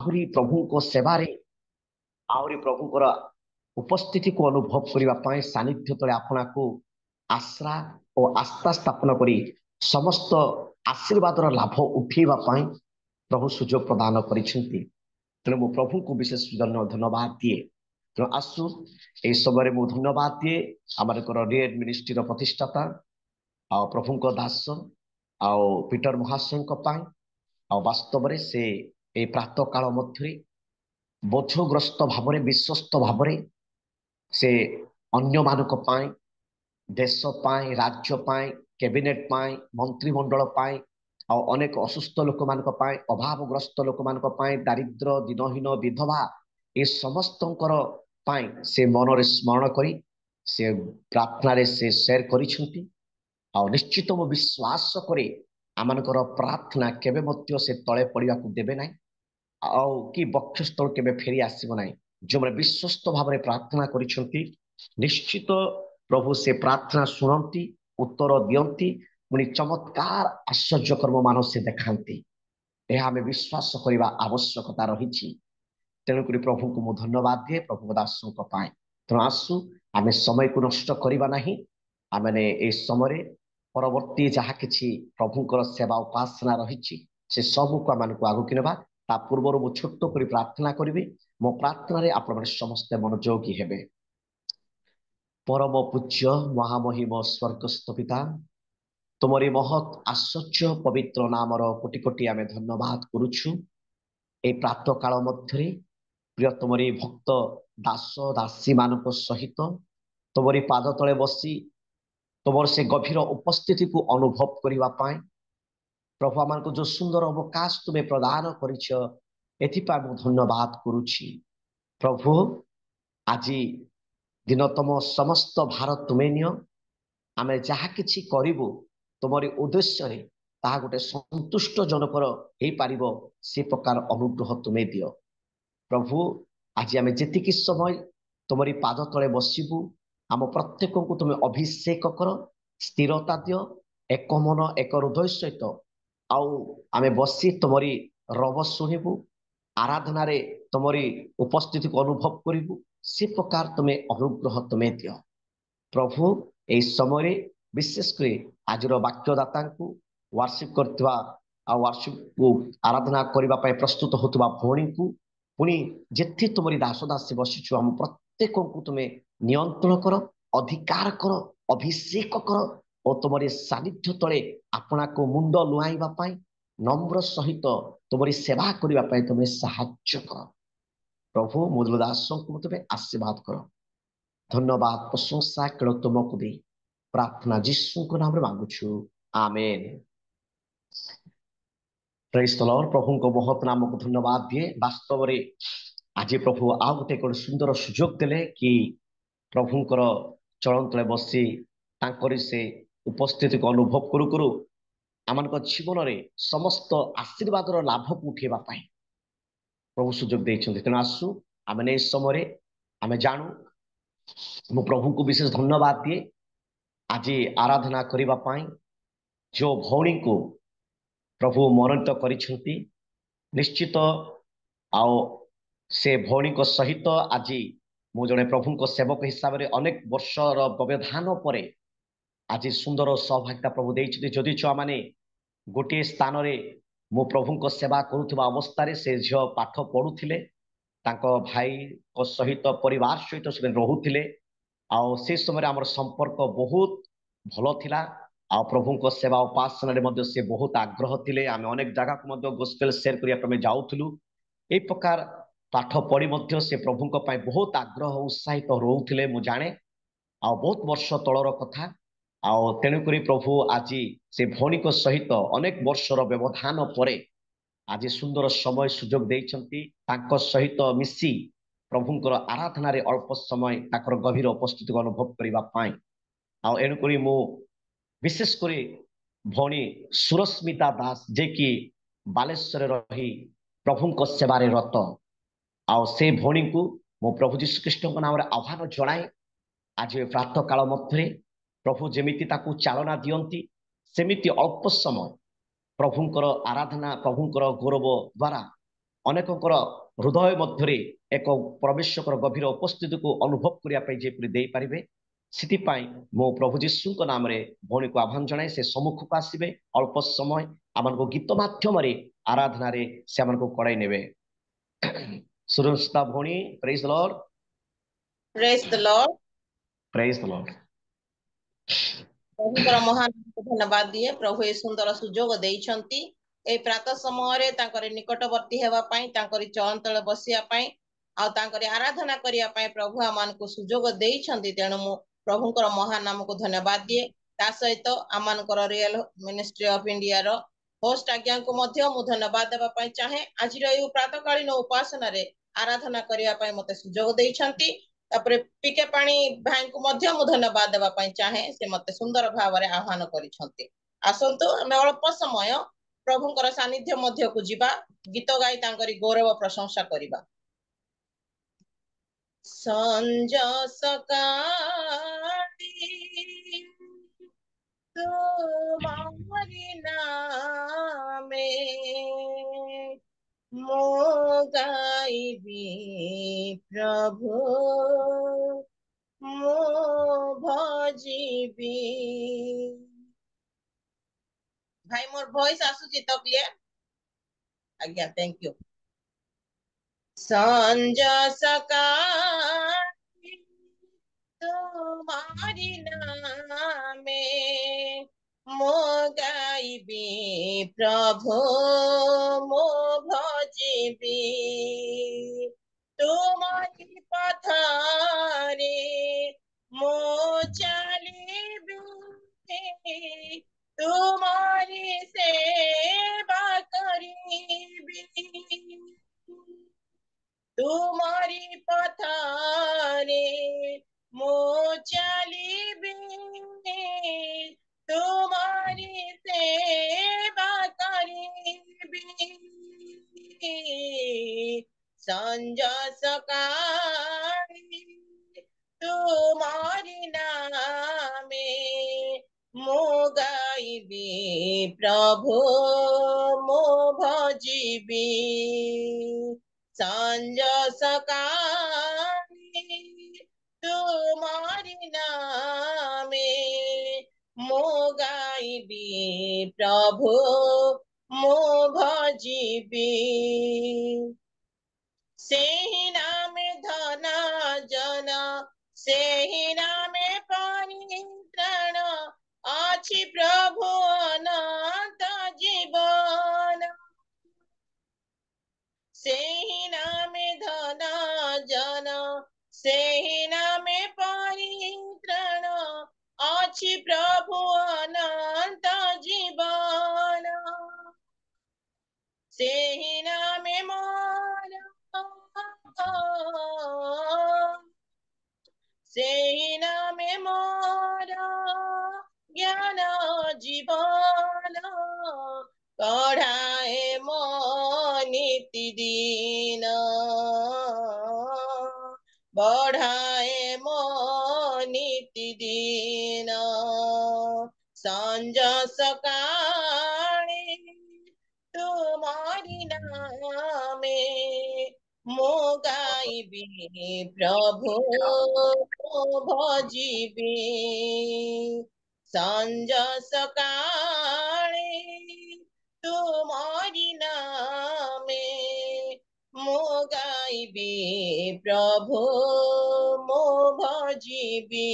ଆହୁରି ପ୍ରଭୁଙ୍କ ସେବାରେ ଆହୁରି ପ୍ରଭୁଙ୍କର ଉପସ୍ଥିତିକୁ ଅନୁଭବ କରିବା ପାଇଁ ସାନ୍ନିଧ୍ୟ ତଳେ ଆପଣଙ୍କୁ ଆଶ୍ରା ଓ ଆସ୍ଥା ସ୍ଥାପନ କରି ସମସ୍ତ ଆଶୀର୍ବାଦର ଲାଭ ଉଠେଇବା ପାଇଁ ପ୍ରଭୁ ସୁଯୋଗ ପ୍ରଦାନ କରିଛନ୍ତି। ତେଣୁ ମୁଁ ପ୍ରଭୁଙ୍କୁ ବିଶେଷ ଧନ୍ୟବାଦ ଦିଏ। ତେଣୁ ଆସୁ ଏହି ସମୟରେ ମୁଁ ଧନ୍ୟବାଦ ଦିଏ ଆମର ରିଏଡ ମିନିଷ୍ଟ୍ରିର ପ୍ରତିଷ୍ଠାତା ଆଉ ପ୍ରଭୁଙ୍କ ଦାସ ଆଉ ପିଟର ମହାଶୟଙ୍କ ପାଇଁ। ଆଉ ବାସ୍ତବରେ ସେ ଏହି ପ୍ରାତଃ କାଳ ମଧ୍ୟରେ ବୋଝଗ୍ରସ୍ତ ଭାବରେ ବିଶ୍ୱସ୍ତ ଭାବରେ ସେ ଅନ୍ୟମାନଙ୍କ ପାଇଁ, ଦେଶ ପାଇଁ, ରାଜ୍ୟ ପାଇଁ, କ୍ୟାବିନେଟ ପାଇଁ, ମନ୍ତ୍ରିମଣ୍ଡଳ ପାଇଁ ଆଉ ଅନେକ ଅସୁସ୍ଥ ଲୋକମାନଙ୍କ ପାଇଁ, ଅଭାବଗ୍ରସ୍ତ ଲୋକମାନଙ୍କ ପାଇଁ, ଦାରିଦ୍ର, ଦିନହୀନ, ବିଧବା ଏ ସମସ୍ତଙ୍କର ପାଇଁ ସେ ମନରେ ସ୍ମରଣ କରି ସେ ପ୍ରାର୍ଥନାରେ ସେ ସେୟାର କରିଛନ୍ତି। ଆଉ ନିଶ୍ଚିତ ମୁଁ ବିଶ୍ୱାସ କରେ ଆମମାନଙ୍କର ପ୍ରାର୍ଥନା କେବେ ମଧ୍ୟ ସେ ତଳେ ପଡ଼ିବାକୁ ଦେବେ ନାହିଁ ଆଉ କି ବକ୍ଷସ୍ଥଳ କେବେ ଫେରି ଆସିବ ନାହିଁ। ଯେଉଁମାନେ ବିଶ୍ୱସ୍ତ ଭାବରେ ପ୍ରାର୍ଥନା କରିଛନ୍ତି ନିଶ୍ଚିତ ପ୍ରଭୁ ସେ ପ୍ରାର୍ଥନା ଶୁଣନ୍ତି, ଉତ୍ତର ଦିଅନ୍ତି, ପୁଣି ଚମତ୍କାର ଆଶ୍ଚର୍ଯ୍ୟ କର୍ମମାନ ସେ ଦେଖାନ୍ତି। ଏହା ଆମେ ବିଶ୍ୱାସ କରିବା ଆବଶ୍ୟକତା ରହିଛି। ତେଣୁକରି ପ୍ରଭୁଙ୍କୁ ମୁଁ ଧନ୍ୟବାଦ ଦିଏ ପ୍ରଭୁଙ୍କ ଦାସଙ୍କ ପାଇଁ। ତେଣୁ ଆସୁ ଆମେ ସମୟକୁ ନଷ୍ଟ କରିବା ନାହିଁ। ଆମେ ଏହି ସମୟରେ ପରବର୍ତ୍ତୀ ଯାହା କିଛି ପ୍ରଭୁଙ୍କର ସେବା ଉପାସନା ରହିଛି ସେ ସବୁକୁ ଆମମାନଙ୍କୁ ଆଗକୁ ନେବା। ତା ପୂର୍ବରୁ ମୁଁ ଛୋଟ କରି ପ୍ରାର୍ଥନା କରିବି। ମୋ ପ୍ରାର୍ଥନାରେ ଆପଣମାନେ ସମସ୍ତେ ମନୋଯୋଗୀ ହେବେ। ପରମ ପୂଜ୍ୟ ମହାମହିମ ସ୍ୱର୍ଗସ୍ଥ ପିତା, ତୁମରି ମହତ୍ ଆଶ୍ଚର୍ଯ୍ୟ ପବିତ୍ର ନାମର କୋଟି କୋଟି ଆମେ ଧନ୍ୟବାଦ କରୁଛୁ। এই ପ୍ରାତଃ କାଳ ମଧ୍ୟରେ ପ୍ରିୟ ତୁମରି ଭକ୍ତ ଦାସ ଦାସୀ ମାନଙ୍କ ସହିତ ତୁମରି ପାଦ ତଳେ ବସି ତୁମର ସେ ଗଭୀର ଉପସ୍ଥିତିକୁ ଅନୁଭବ କରିବା ପାଇଁ ପ୍ରଭୁ ଆମମାନଙ୍କୁ ଯୋଉ ସୁନ୍ଦର ଅବକାଶ ତୁମେ ପ୍ରଦାନ କରିଛ ଏଥିପାଇଁ ମୁଁ ଧନ୍ୟବାଦ କରୁଛି। ପ୍ରଭୁ ଆଜି ଦିନତମ ସମସ୍ତ ଭାର ତୁମେ ନିଅ। ଆମେ ଯାହା କିଛି କରିବୁ ତୁମରି ଉଦ୍ଦେଶ୍ୟରେ ତାହା ଗୋଟେ ସନ୍ତୁଷ୍ଟ ଜନକର ହେଇପାରିବ ସେ ପ୍ରକାର ଅନୁଗ୍ରହ ତୁମେ ଦିଅ। ପ୍ରଭୁ ଆଜି ଆମେ ଯେତିକି ସମୟ ତୁମରି ପାଦ ତଳେ ବସିବୁ ଆମ ପ୍ରତ୍ୟେକଙ୍କୁ ତୁମେ ଅଭିଷେକ କର, ସ୍ଥିରତା ଦିଅ, ଏକ ମନ ଏକ ହୃଦୟ ସହିତ ଆଉ ଆମେ ବସି ତୁମରି ରବ ଶୁଣିବୁ, ଆରାଧନାରେ ତୁମରି ଉପସ୍ଥିତିକୁ ଅନୁଭବ କରିବୁ ସେ ପ୍ରକାର ତୁମେ ଅନୁଗ୍ରହ ତୁମେ ଦିଅ। ପ୍ରଭୁ ଏହି ସମୟରେ ବିଶେଷ କରି ଆଜିର ବାକ୍ୟଦାତାଙ୍କୁ ୱାର୍ସିପ କରୁଥିବା ଆଉ ୱାର୍ସିପକୁ ଆରାଧନା କରିବା ପାଇଁ ପ୍ରସ୍ତୁତ ହେଉଥିବା ଭଉଣୀଙ୍କୁ ପୁଣି ଯେତେ ତୁମରି ଦାସ ଦାସୀ ବସିଛୁ ଆମ ପ୍ରତ୍ୟେକଙ୍କୁ ତୁମେ ନିୟନ୍ତ୍ରଣ କର, ଅଧିକାର କର, ଅଭିଷେକ କର ଓ ତୁମରି ସାନ୍ନିଧ୍ୟ ତଳେ ଆପଣାକୁ ମୁଣ୍ଡ ଲୁଆଇବା ପାଇଁ ନମ୍ର ସହିତ ତୁମରି ସେବା କରିବା ପାଇଁ ତୁମେ ସାହାଯ୍ୟ କର। ପ୍ରଭୁ ମୁଦଲ ଦାସଙ୍କୁ ତୁମେ ଆଶୀର୍ବାଦ କର। ଧନ୍ୟବାଦ ପ୍ରଶଂସା କେଳ ତୁମକୁ ଦେଇ ପ୍ରାର୍ଥନା ଯୀଶୁଙ୍କ ନାମରେ ମାଗୁଛୁ, ଆମେନ। ପ୍ରେଜ ଦ ଲର୍ଡ। ପ୍ରଭୁଙ୍କ ମହତ୍ ନାମକୁ ଧନ୍ୟବାଦ ଦିଏ। ବାସ୍ତବରେ ଆଜି ପ୍ରଭୁ ଆଉ ଗୋଟେ ସୁନ୍ଦର ସୁଯୋଗ ଦେଲେ କି ପ୍ରଭୁଙ୍କର ଚରଣ ତଳେ ବସି ତାଙ୍କରି ସେ ଉପସ୍ଥିତିକୁ ଅନୁଭବ କରୁ କରୁ ଆମମାନଙ୍କ ଜୀବନରେ ସମସ୍ତ ଆଶୀର୍ବାଦର ଲାଭକୁ ଉଠେଇବା ପାଇଁ ପ୍ରଭୁ ସୁଯୋଗ ଦେଇଛନ୍ତି। ତେଣୁ ଆସୁ ଆମେ ଏ ସମୟରେ ଆମେ ଜାଣୁ ମୁଁ ପ୍ରଭୁଙ୍କୁ ବିଶେଷ ଧନ୍ୟବାଦ ଦିଏ ଆଜି ଆରାଧନା କରିବା ପାଇଁ ଯୋଉ ଭଉଣୀଙ୍କୁ ପ୍ରଭୁ ମନୋନୀତ କରିଛନ୍ତି। ନିଶ୍ଚିତ ଆଉ ସେ ଭଉଣୀଙ୍କ ସହିତ ଆଜି ମୁଁ ଜଣେ ପ୍ରଭୁଙ୍କ ସେବକ ହିସାବରେ ଅନେକ ବର୍ଷର ବ୍ୟବଧାନ ପରେ ଆଜି ସୁନ୍ଦର ସୌଭାଗ୍ୟତା ପ୍ରଭୁ ଦେଇଛନ୍ତି। ଯଦି ଛୁଆମାନେ ଗୋଟିଏ ସ୍ଥାନରେ ମୁଁ ପ୍ରଭୁଙ୍କ ସେବା କରୁଥିବା ଅବସ୍ଥାରେ ସେ ଝିଅ ପାଠ ପଢୁଥିଲେ, ତାଙ୍କ ଭାଇଙ୍କ ସହିତ ପରିବାର ସହିତ ସେମାନେ ରହୁଥିଲେ ଆଉ ସେ ସମୟରେ ଆମର ସମ୍ପର୍କ ବହୁତ ଭଲ ଥିଲା ଆଉ ପ୍ରଭୁଙ୍କ ସେବା ଉପାସନାରେ ମଧ୍ୟ ସେ ବହୁତ ଆଗ୍ରହ ଥିଲେ। ଆମେ ଅନେକ ଜାଗାକୁ ମଧ୍ୟ ଗୋସ୍ପେଲ ସେୟାର କରିବା ପାଇଁ ଯାଉଥିଲୁ। এই ପ୍ରକାର ପାଠ ପଢି ମଧ୍ୟ ସେ ପ୍ରଭୁଙ୍କ ପାଇଁ ବହୁତ ଆଗ୍ରହ ଉତ୍ସାହିତ ରହୁଥିଲେ ମୁଁ ଜାଣେ। ଆଉ ବହୁତ ବର୍ଷ ତଳର କଥା ଆଉ ତେଣୁକରି ପ୍ରଭୁ ଆଜି ସେ ଭଉଣୀଙ୍କ ସହିତ ଅନେକ ବର୍ଷର ବ୍ୟବଧାନ ପରେ ଆଜି ସୁନ୍ଦର ସମୟ ସୁଯୋଗ ଦେଇଛନ୍ତି ତାଙ୍କ ସହିତ ମିଶି ପ୍ରଭୁଙ୍କର ଆରାଧନାରେ ଅଳ୍ପ ସମୟ ତାଙ୍କର ଗଭୀର ଉପସ୍ଥିତିକୁ ଅନୁଭବ କରିବା ପାଇଁ। ଆଉ ଏଣୁକରି ମୁଁ ବିଶେଷ କରି ଭଉଣୀ ସୁରସ୍ମିତା ଦାସ ଯିଏକି ବାଲେଶ୍ୱରରେ ରହି ପ୍ରଭୁଙ୍କ ସେବାରେ ରତ ଆଉ ସେ ଭଉଣୀଙ୍କୁ ମୁଁ ପ୍ରଭୁ ଯୀଶୁଖ୍ରୀଷ୍ଟଙ୍କ ନାମରେ ଆହ୍ୱାନ ଜଣାଏ ଆଜି ପ୍ରାତଃ କାଳ ମଧ୍ୟରେ ପ୍ରଭୁ ଯେମିତି ତାକୁ ଚାଳନା ଦିଅନ୍ତି ସେମିତି ଅଳ୍ପ ସମୟ ପ୍ରଭୁଙ୍କର ଆରାଧନା ପ୍ରଭୁଙ୍କର ଗୌରବ ଦ୍ୱାରା ଅନେକଙ୍କର ହୃଦୟ ମଧ୍ୟରେ ଏକ ପରମେଶ୍ୱର ଗଭୀର ଉପସ୍ଥିତିକୁ ଅନୁଭବ କରିବା ପାଇଁ ଯେପରି ଦେଇପାରିବେ, ସେଥିପାଇଁ ମୁଁ ପ୍ରଭୁ ଯୀଶୁଙ୍କ ନାମରେ ଭଉଣୀକୁ ଆହ୍ୱାନ ଜଣାଏ, ସେ ସମ୍ମୁଖକୁ ଆସିବେ। ଅଳ୍ପ ସମୟ ଆମମାନଙ୍କୁ ଗୀତ ମାଧ୍ୟମରେ ଆରାଧନାରେ ସେମାନଙ୍କୁ କଡ଼ାଇ ନେବେ। ସୁରସ୍ତା ଭଉଣୀ, ପ୍ରେଜ ଦ ଲର୍ଡ। ପ୍ରେଜ ଦ ଲର୍ଡ। ପ୍ରେଜ ଦ ଲର୍ଡ। ପ୍ରଭୁଙ୍କର ମହାନ ଧନ୍ୟବାଦ ଦିଏ। ପ୍ରଭୁ ଏ ସୁନ୍ଦର ସୁଯୋଗ ଦେଇଛନ୍ତି এই ପ୍ରାତଃ ସମୟରେ ତାଙ୍କର ନିକଟବର୍ତ୍ତୀ ହେବା ପାଇଁ, ତାଙ୍କରି ଚରଣ ତଳେ ବସିବା ପାଇଁ ଆଉ ତାଙ୍କରି ଆରାଧନା କରିବା ପାଇଁ ପ୍ରଭୁ ଆମମାନଙ୍କୁ ସୁଯୋଗ ଦେଇଛନ୍ତି। ତେଣୁ ମୁଁ ପ୍ରଭୁଙ୍କର ମହାନ ନାମକୁ ଧନ୍ୟବାଦ ଦିଏ। ତା ସହିତ ଆମମାନଙ୍କର ରିଏଲ ମିନିଷ୍ଟ୍ରି ଅଫ ଇଣ୍ଡିଆର ହୋଷ୍ଟ ଆଜ୍ଞାଙ୍କୁ ମଧ୍ୟ ମୁଁ ଧନ୍ୟବାଦ ଦେବା ପାଇଁ ଚାହେଁ। ଆଜିର ଏହି ପ୍ରାତଃକାଳୀନ ଉପାସନାରେ ଆରାଧନା କରିବା ପାଇଁ ମୋତେ ସୁଯୋଗ ଦେଇଛନ୍ତି। ତାପରେ ପିକେ ପାଣି ଭାଇଙ୍କୁ ମଧ୍ୟ ମୁଁ ଧନ୍ୟବାଦ ଦେବା ପାଇଁ ଚାହେଁ, ସେ ମୋତେ ସୁନ୍ଦର ଭାବରେ ଆହ୍ୱାନ କରିଛନ୍ତି। ଆସନ୍ତୁ ଆମେ ଅଳ୍ପ ସମୟ ପ୍ରଭୁଙ୍କର ସାନ୍ନିଧ୍ୟ ମଧ୍ୟକୁ ଯିବା, ଗୀତ ଗାଇ ତାଙ୍କରି ଗୌରବ ପ୍ରଶଂସା କରିବା। ସଞ୍ଜ ସକାଳେ ତୁମରି ନାମେ ମୁଁ ଗାଇବି ପ୍ରଭୁ, ମୁଁ ଭଜିବି। ଭାଇ ମୋର ଭଏस ଆସୁଛି ତ କ୍ଲିयर? ଆଜ୍ଞା, थैंक यू। ସଞ୍ଜ ସକାଳେ ତୁମରି ନାମେ ମୁଁ ଗାଇବି ପ୍ରଭୁ, ମୁଁ ଭଜିବି। ତୁମରି ପଥରେ ମୁଁ ଚାଲିବି, ତୁମରି ସେବା କରିବି। ତୁମରି ପଥରେ ମୁଁ ଚାଲିବି, ତୁମରି ସେବା କରିବି। ସଞ୍ଜ ସକାଳେ ତୁମରି ନାମେ ମୁଁ ଗାଇବି ପ୍ରଭୁ, ମୁଁ ଭଜିବି। ସଞ୍ଜ ସକାଳେ ତୁମରି ନାମେ ମୁଁ ଗାଇବି ପ୍ରଭୁ, ମୁଁ ଭଜିବି। ସେହି ନାମେ ଧନ ଜନ, ସେହି ନାମେ ପରିତ୍ରାଣ ଅଛି ପ୍ରଭୁ ଅନନ୍ତ ଜୀବନ। ସେହି ନାମେ ଧନ ଜନ, ସେହି ନାମେ ପରିତ୍ରାଣ ଅଛି ପ୍ରଭୁ ଅନନ୍ତ ଜୀବନ। ସେହି ନାମେ ମୋର, ସେହି ନାମେ ମୋର ଜ୍ଞାନ ଜୀବନ କଢ଼ାଏ ମୋ ନିତିଦିନ, ବଢ଼ାଏ ମୋ ନିତିଦିନ। ସଞ୍ଜ ସକାଳେ ତୁମରି ନାମେ ମୁଁ ଗାଇବି ପ୍ରଭୁ, ମୁଁ ଭଜିବି। ସଞ୍ଜ ସକାଳେ ତୁମରି ନାମେ ମୁଁ ଗାଇବି ପ୍ରଭୁ, ମୁଁ ଭଜିବି।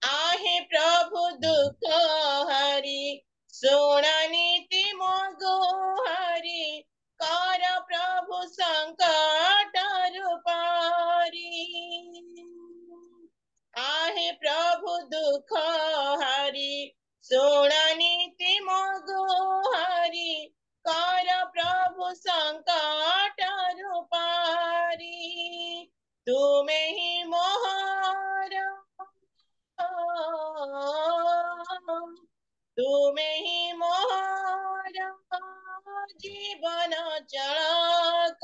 आहे प्रभु दुख हरि, ଶୁଣନିତି ମୋ ଗୁହାରି, କର ପ୍ରଭୁ ସଂକଟରୁ ପାରି। आहे प्रभु दुख हरि, ଶୁଣନିତି ମୋ ଗୁହାରି, କର ପ୍ରଭୁ ସଂକଟରୁ ପାରି। ତୁମେ ହିଁ ମୋହର, ତୁମେ ହିଁ ମୋର ଜୀବନ ଚାଳକ,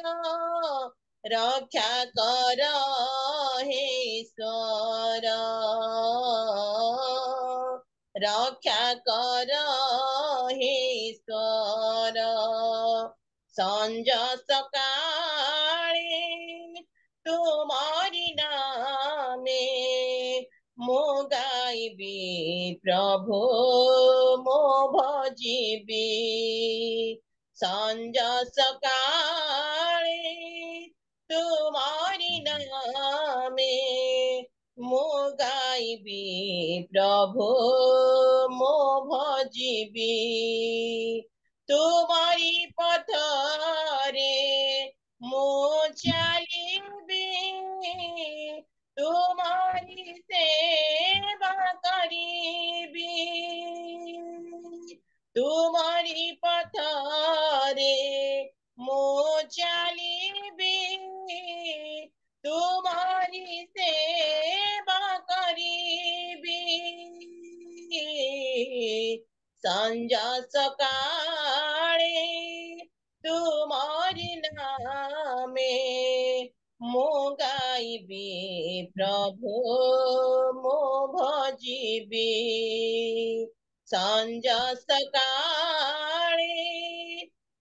ରକ୍ଷା କର ହେ ଈଶ୍ୱର, ରକ୍ଷା କର ହେ ଈଶ୍ୱର। संज सकाळे तुमारी नामे मो गाइबी प्रभु मो भजिबी संज सकाळे तुमारी नामे मो गाइबी प्रभु मो भजिबी तुमारी पथरे मो चलिबी तुमारी सेवा करीबी तुमारी पथरे मो चलिबी तुमारी सेवा करीबी संज सकाळे तुमारी नामे मो गाइबी प्रभु मो भजिबी संज सकाळे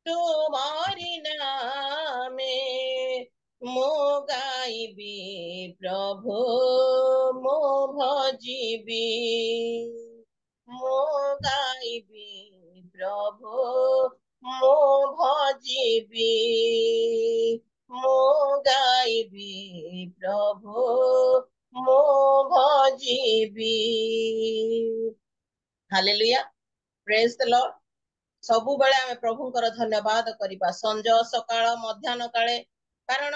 तुमारी नामे मो गाइबी प्रभु मो भजिबी मो गाइबी प्रभु मो भजिबी मो गाइबी प्रभु मो भजिबी हालेलुया प्रेज द लॉर्ड सबु बेले आमे प्रभुंकर धन्यवाद करिबा संज सकाळ मध्याह्न काळे कारण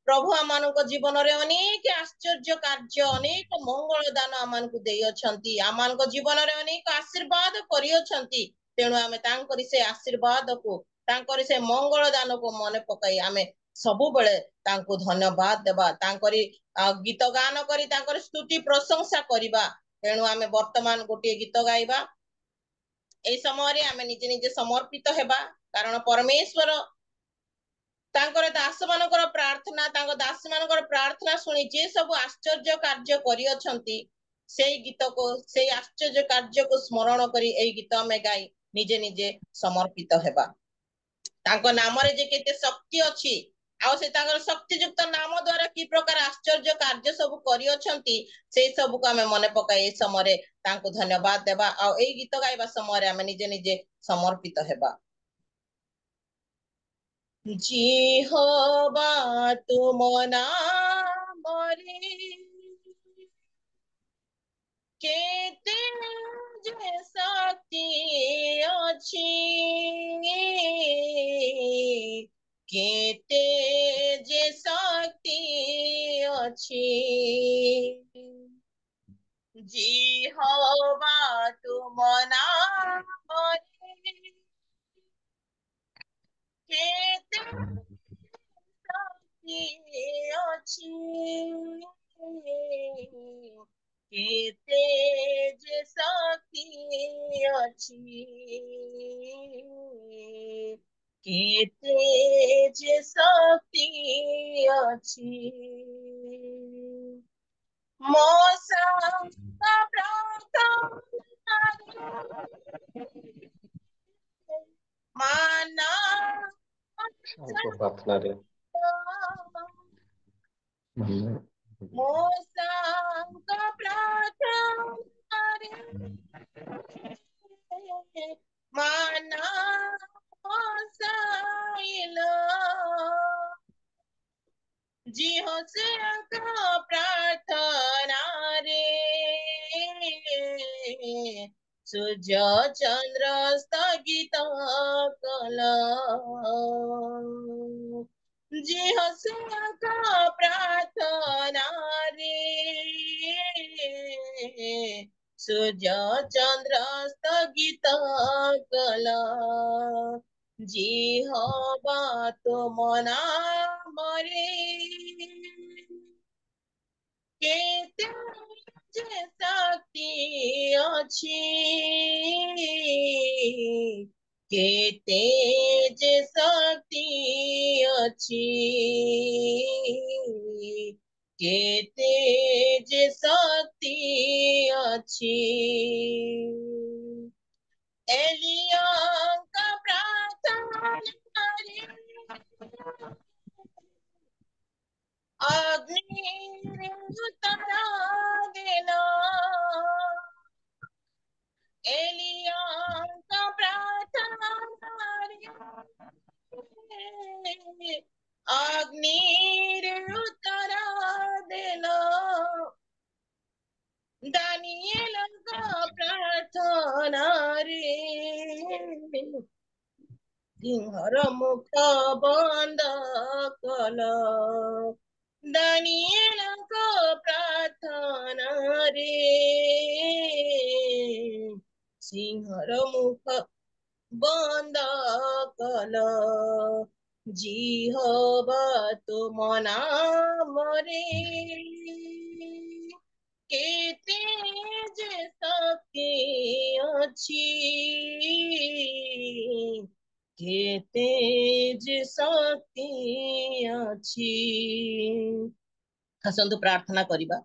प्रभु आमानक जीवन रे अनेक आश्चर्य कार्य अनेक मंगल दान आमानकु देई अछंती आमानक जीवन रे अनेक आशीर्वाद करि अछंती तेणु आमे तांकरी से आशीर्वाद को तांकरी से मंगल दान को मने पकाई आमे सबु बेले तांको धन्यवाद देबा तांकरी गीत गान करी तांकर स्तुति प्रशंसा करिबा तेणु आमे वर्तमान गोटे गीत गाइबा ए समय आमे निजे निजे समर्पित हेबा कारण परमेश्वर तांकर दास मानकर प्रार्थना तांको दास मानकर प्रार्थना सुनी जे सब आश्चर्य कार्य करि अछंती सेई गीत को सेई आश्चर्य कार्य को स्मरण करी एई गीत में गाई निजे निजे समर्पित हेबा तांको नाम रे जे केते शक्ति अछि आ से तांकर शक्ति युक्त नाम द्वारा की प्रकार आश्चर्य कार्य सब करि अछंती से सब को हमें मन पकाई ए समय तांको धन्यवाद देबा आ एई गीत गाइबा समय हमें निजे निजे समर्पित हेबा जिहोवा तुम नामरे केते जे शक्ति अछि केते जे शक्ति अछि जिहोवा तुम नामरे केते शक्ति अछि केते जे शक्ति अछि केते जे शक्ति अछि मोसा प्रार्थना माना शांत प्रार्थना रे मोसांक प्रार्थना रे माना मोसाइला जी हो से प्रार्थना रे सूर्य चंद्र स्थगित कला जी हो से प्रार्थना रे सूर्य चंद्र स्थगित कला जिहोवा तुम नामरे केते जे शक्ति अछि केते जे शक्ति अछि केते जे शक्ति अछि एलिया का प्रार्थना रे अग्निरुतरा देना एलिया का प्रार्थना रे अग्निरुतरा देना दानिएल का प्रार्थना रे सिंहर मुख बंद कल दानिएल को प्रार्थना रे सिंहर मुख बंद कल जिहोवा तुम नामरे केते जे शक्ति अछि केते जे शक्ति अछि। आसंतु प्रार्थना करिबा।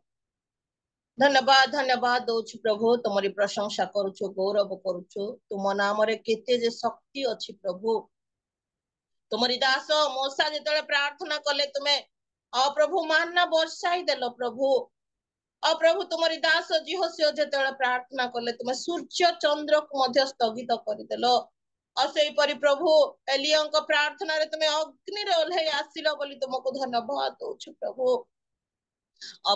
धन्यवाद धन्यवाद दौछु प्रभु तुमरी प्रशंसा करुछु गौरव करुछु तुम नाम रे केते जे शक्ति अछि प्रभु तुमरी दास मोसा जेतले प्रार्थना कले तुमे प्रभु मानना वर्षाई देलो प्रभु प्रभु तुमरी दास जिहोसियो जेतले प्रार्थना कले तुमे सूर्य चंद्र को मध्य स्थगित करदेलो से परि प्रभु एलियंक प्रार्थना रे तुमे अग्नि रे ओल्हे आसिलो बोली तुमको धन्यवाद दौछु प्रभु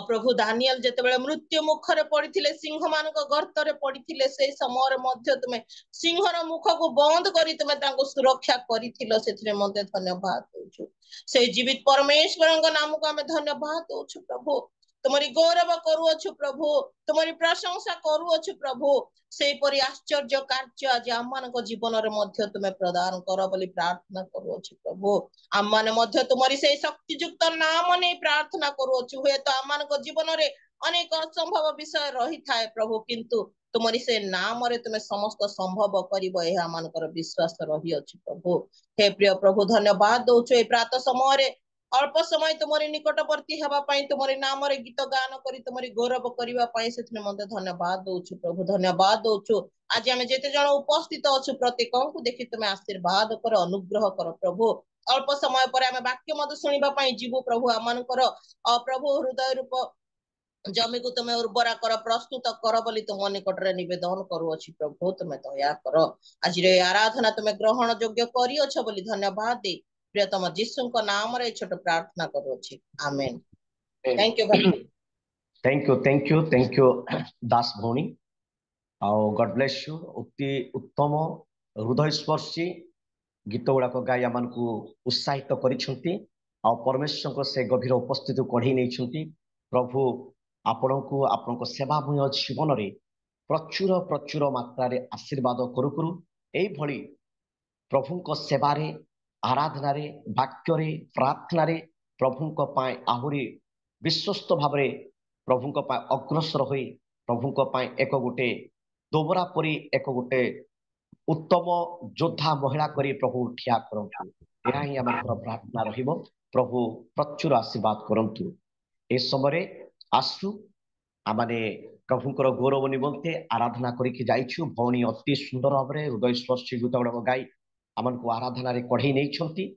प्रभु दानियल जेतेबेले मृत्यु मुखरे पड़िथिले सिंह मानक गर्तरे पड़िथिले से समय मध्य तुमे सिंहर मुख को बंद करी तुमे तांको सुरक्षा करिथिलो सेथिरे मते धन्यवाद दउछु से जीवित परमेश्वरଙ୍କ नाम को हमें धन्यवाद दउछु प्रभु तुमरी गौरव करूअछु प्रभु तुमरी प्रशंसा करूअछु प्रभु से परि आश्चर्य कार्य आज आम्मानक जीवन रे मध्य तुमे प्रदान कर बोली प्रार्थना करूअछु प्रभु आम्माने मध्य तुमरी से शक्तियुक्त नाम नै प्रार्थना करूअछु हुए तो आम्मानक जीवन रे अनेक असंभव विषय रही थाए प्रभु किंतु तुमरी से नाम रे तुमे समस्त संभव करिबो एहा मानकर विश्वास रही अछि प्रभु हे प्रिय प्रभु धन्यवाद दउछु ए प्रात समय रे अल्प समय तुमरी निकटवर्ती हेबा पई तुमरी नाम रे गीत गान करी तुमरी गौरव करिबा पई सेथने मते धन्यवाद दउछु प्रभु धन्यवाद दउछु आज हमें जेते जण उपस्थित अछु प्रत्येकଙ୍କୁ देखि तुमे आशीर्वाद कर अनुग्रह कर प्रभु अल्प समय पर हमें वाक्य मते सुनिबा पई जीवु प्रभु आमानकर प्रभु हृदय रूप जमी को तुमे उर्वरा कर प्रस्तुत कर बोली तुम निकट रे निवेदन करूअछि प्रभु तुमे दया कर आज रे आराधना तुमे ग्रहण योग्य करियछ बोली धन्यवाद दे प्रियतम यीशुଙ୍କ नाम रे छोट प्रार्थना करूअछि आमेन थैंक यू भाई थैंक यू दास भौणी आउ गॉड ब्लेस यू अति उत्तम हृदय स्पर्शी गीत गुड़ाक गाई आम को उत्साहित करिसेंती आ परमेश्वर को से गभीर उपस्थिति कढ़ी नहीं प्रभु आपण को आपण सेवामय जीवन रे प्रचुर प्रचुर मात्रा रे आशीर्वाद करू करू एई प्रभु सेवारे आराधना रे वाक्य रे प्रार्थना रे प्रभु आहुरी विश्वस्त भाव प्रभु अग्रसर होई प्रभु एक गोटे दोबरा परी एक गोटे उत्तम योद्धा महिला करी प्रभु ठिया करंतु एहा ही हमर प्रार्थना रहिबो प्रभु प्रचुर आशीर्वाद करंतु ए समय आसु आमाने प्रभुंकर गौरव निमंते आराधना करिक जाइछु भौणी अति सुंदर भाव हृदय स्पर्शी गीत गुड़ाक गाई आमन को आराधना रे कढ़ई नहीं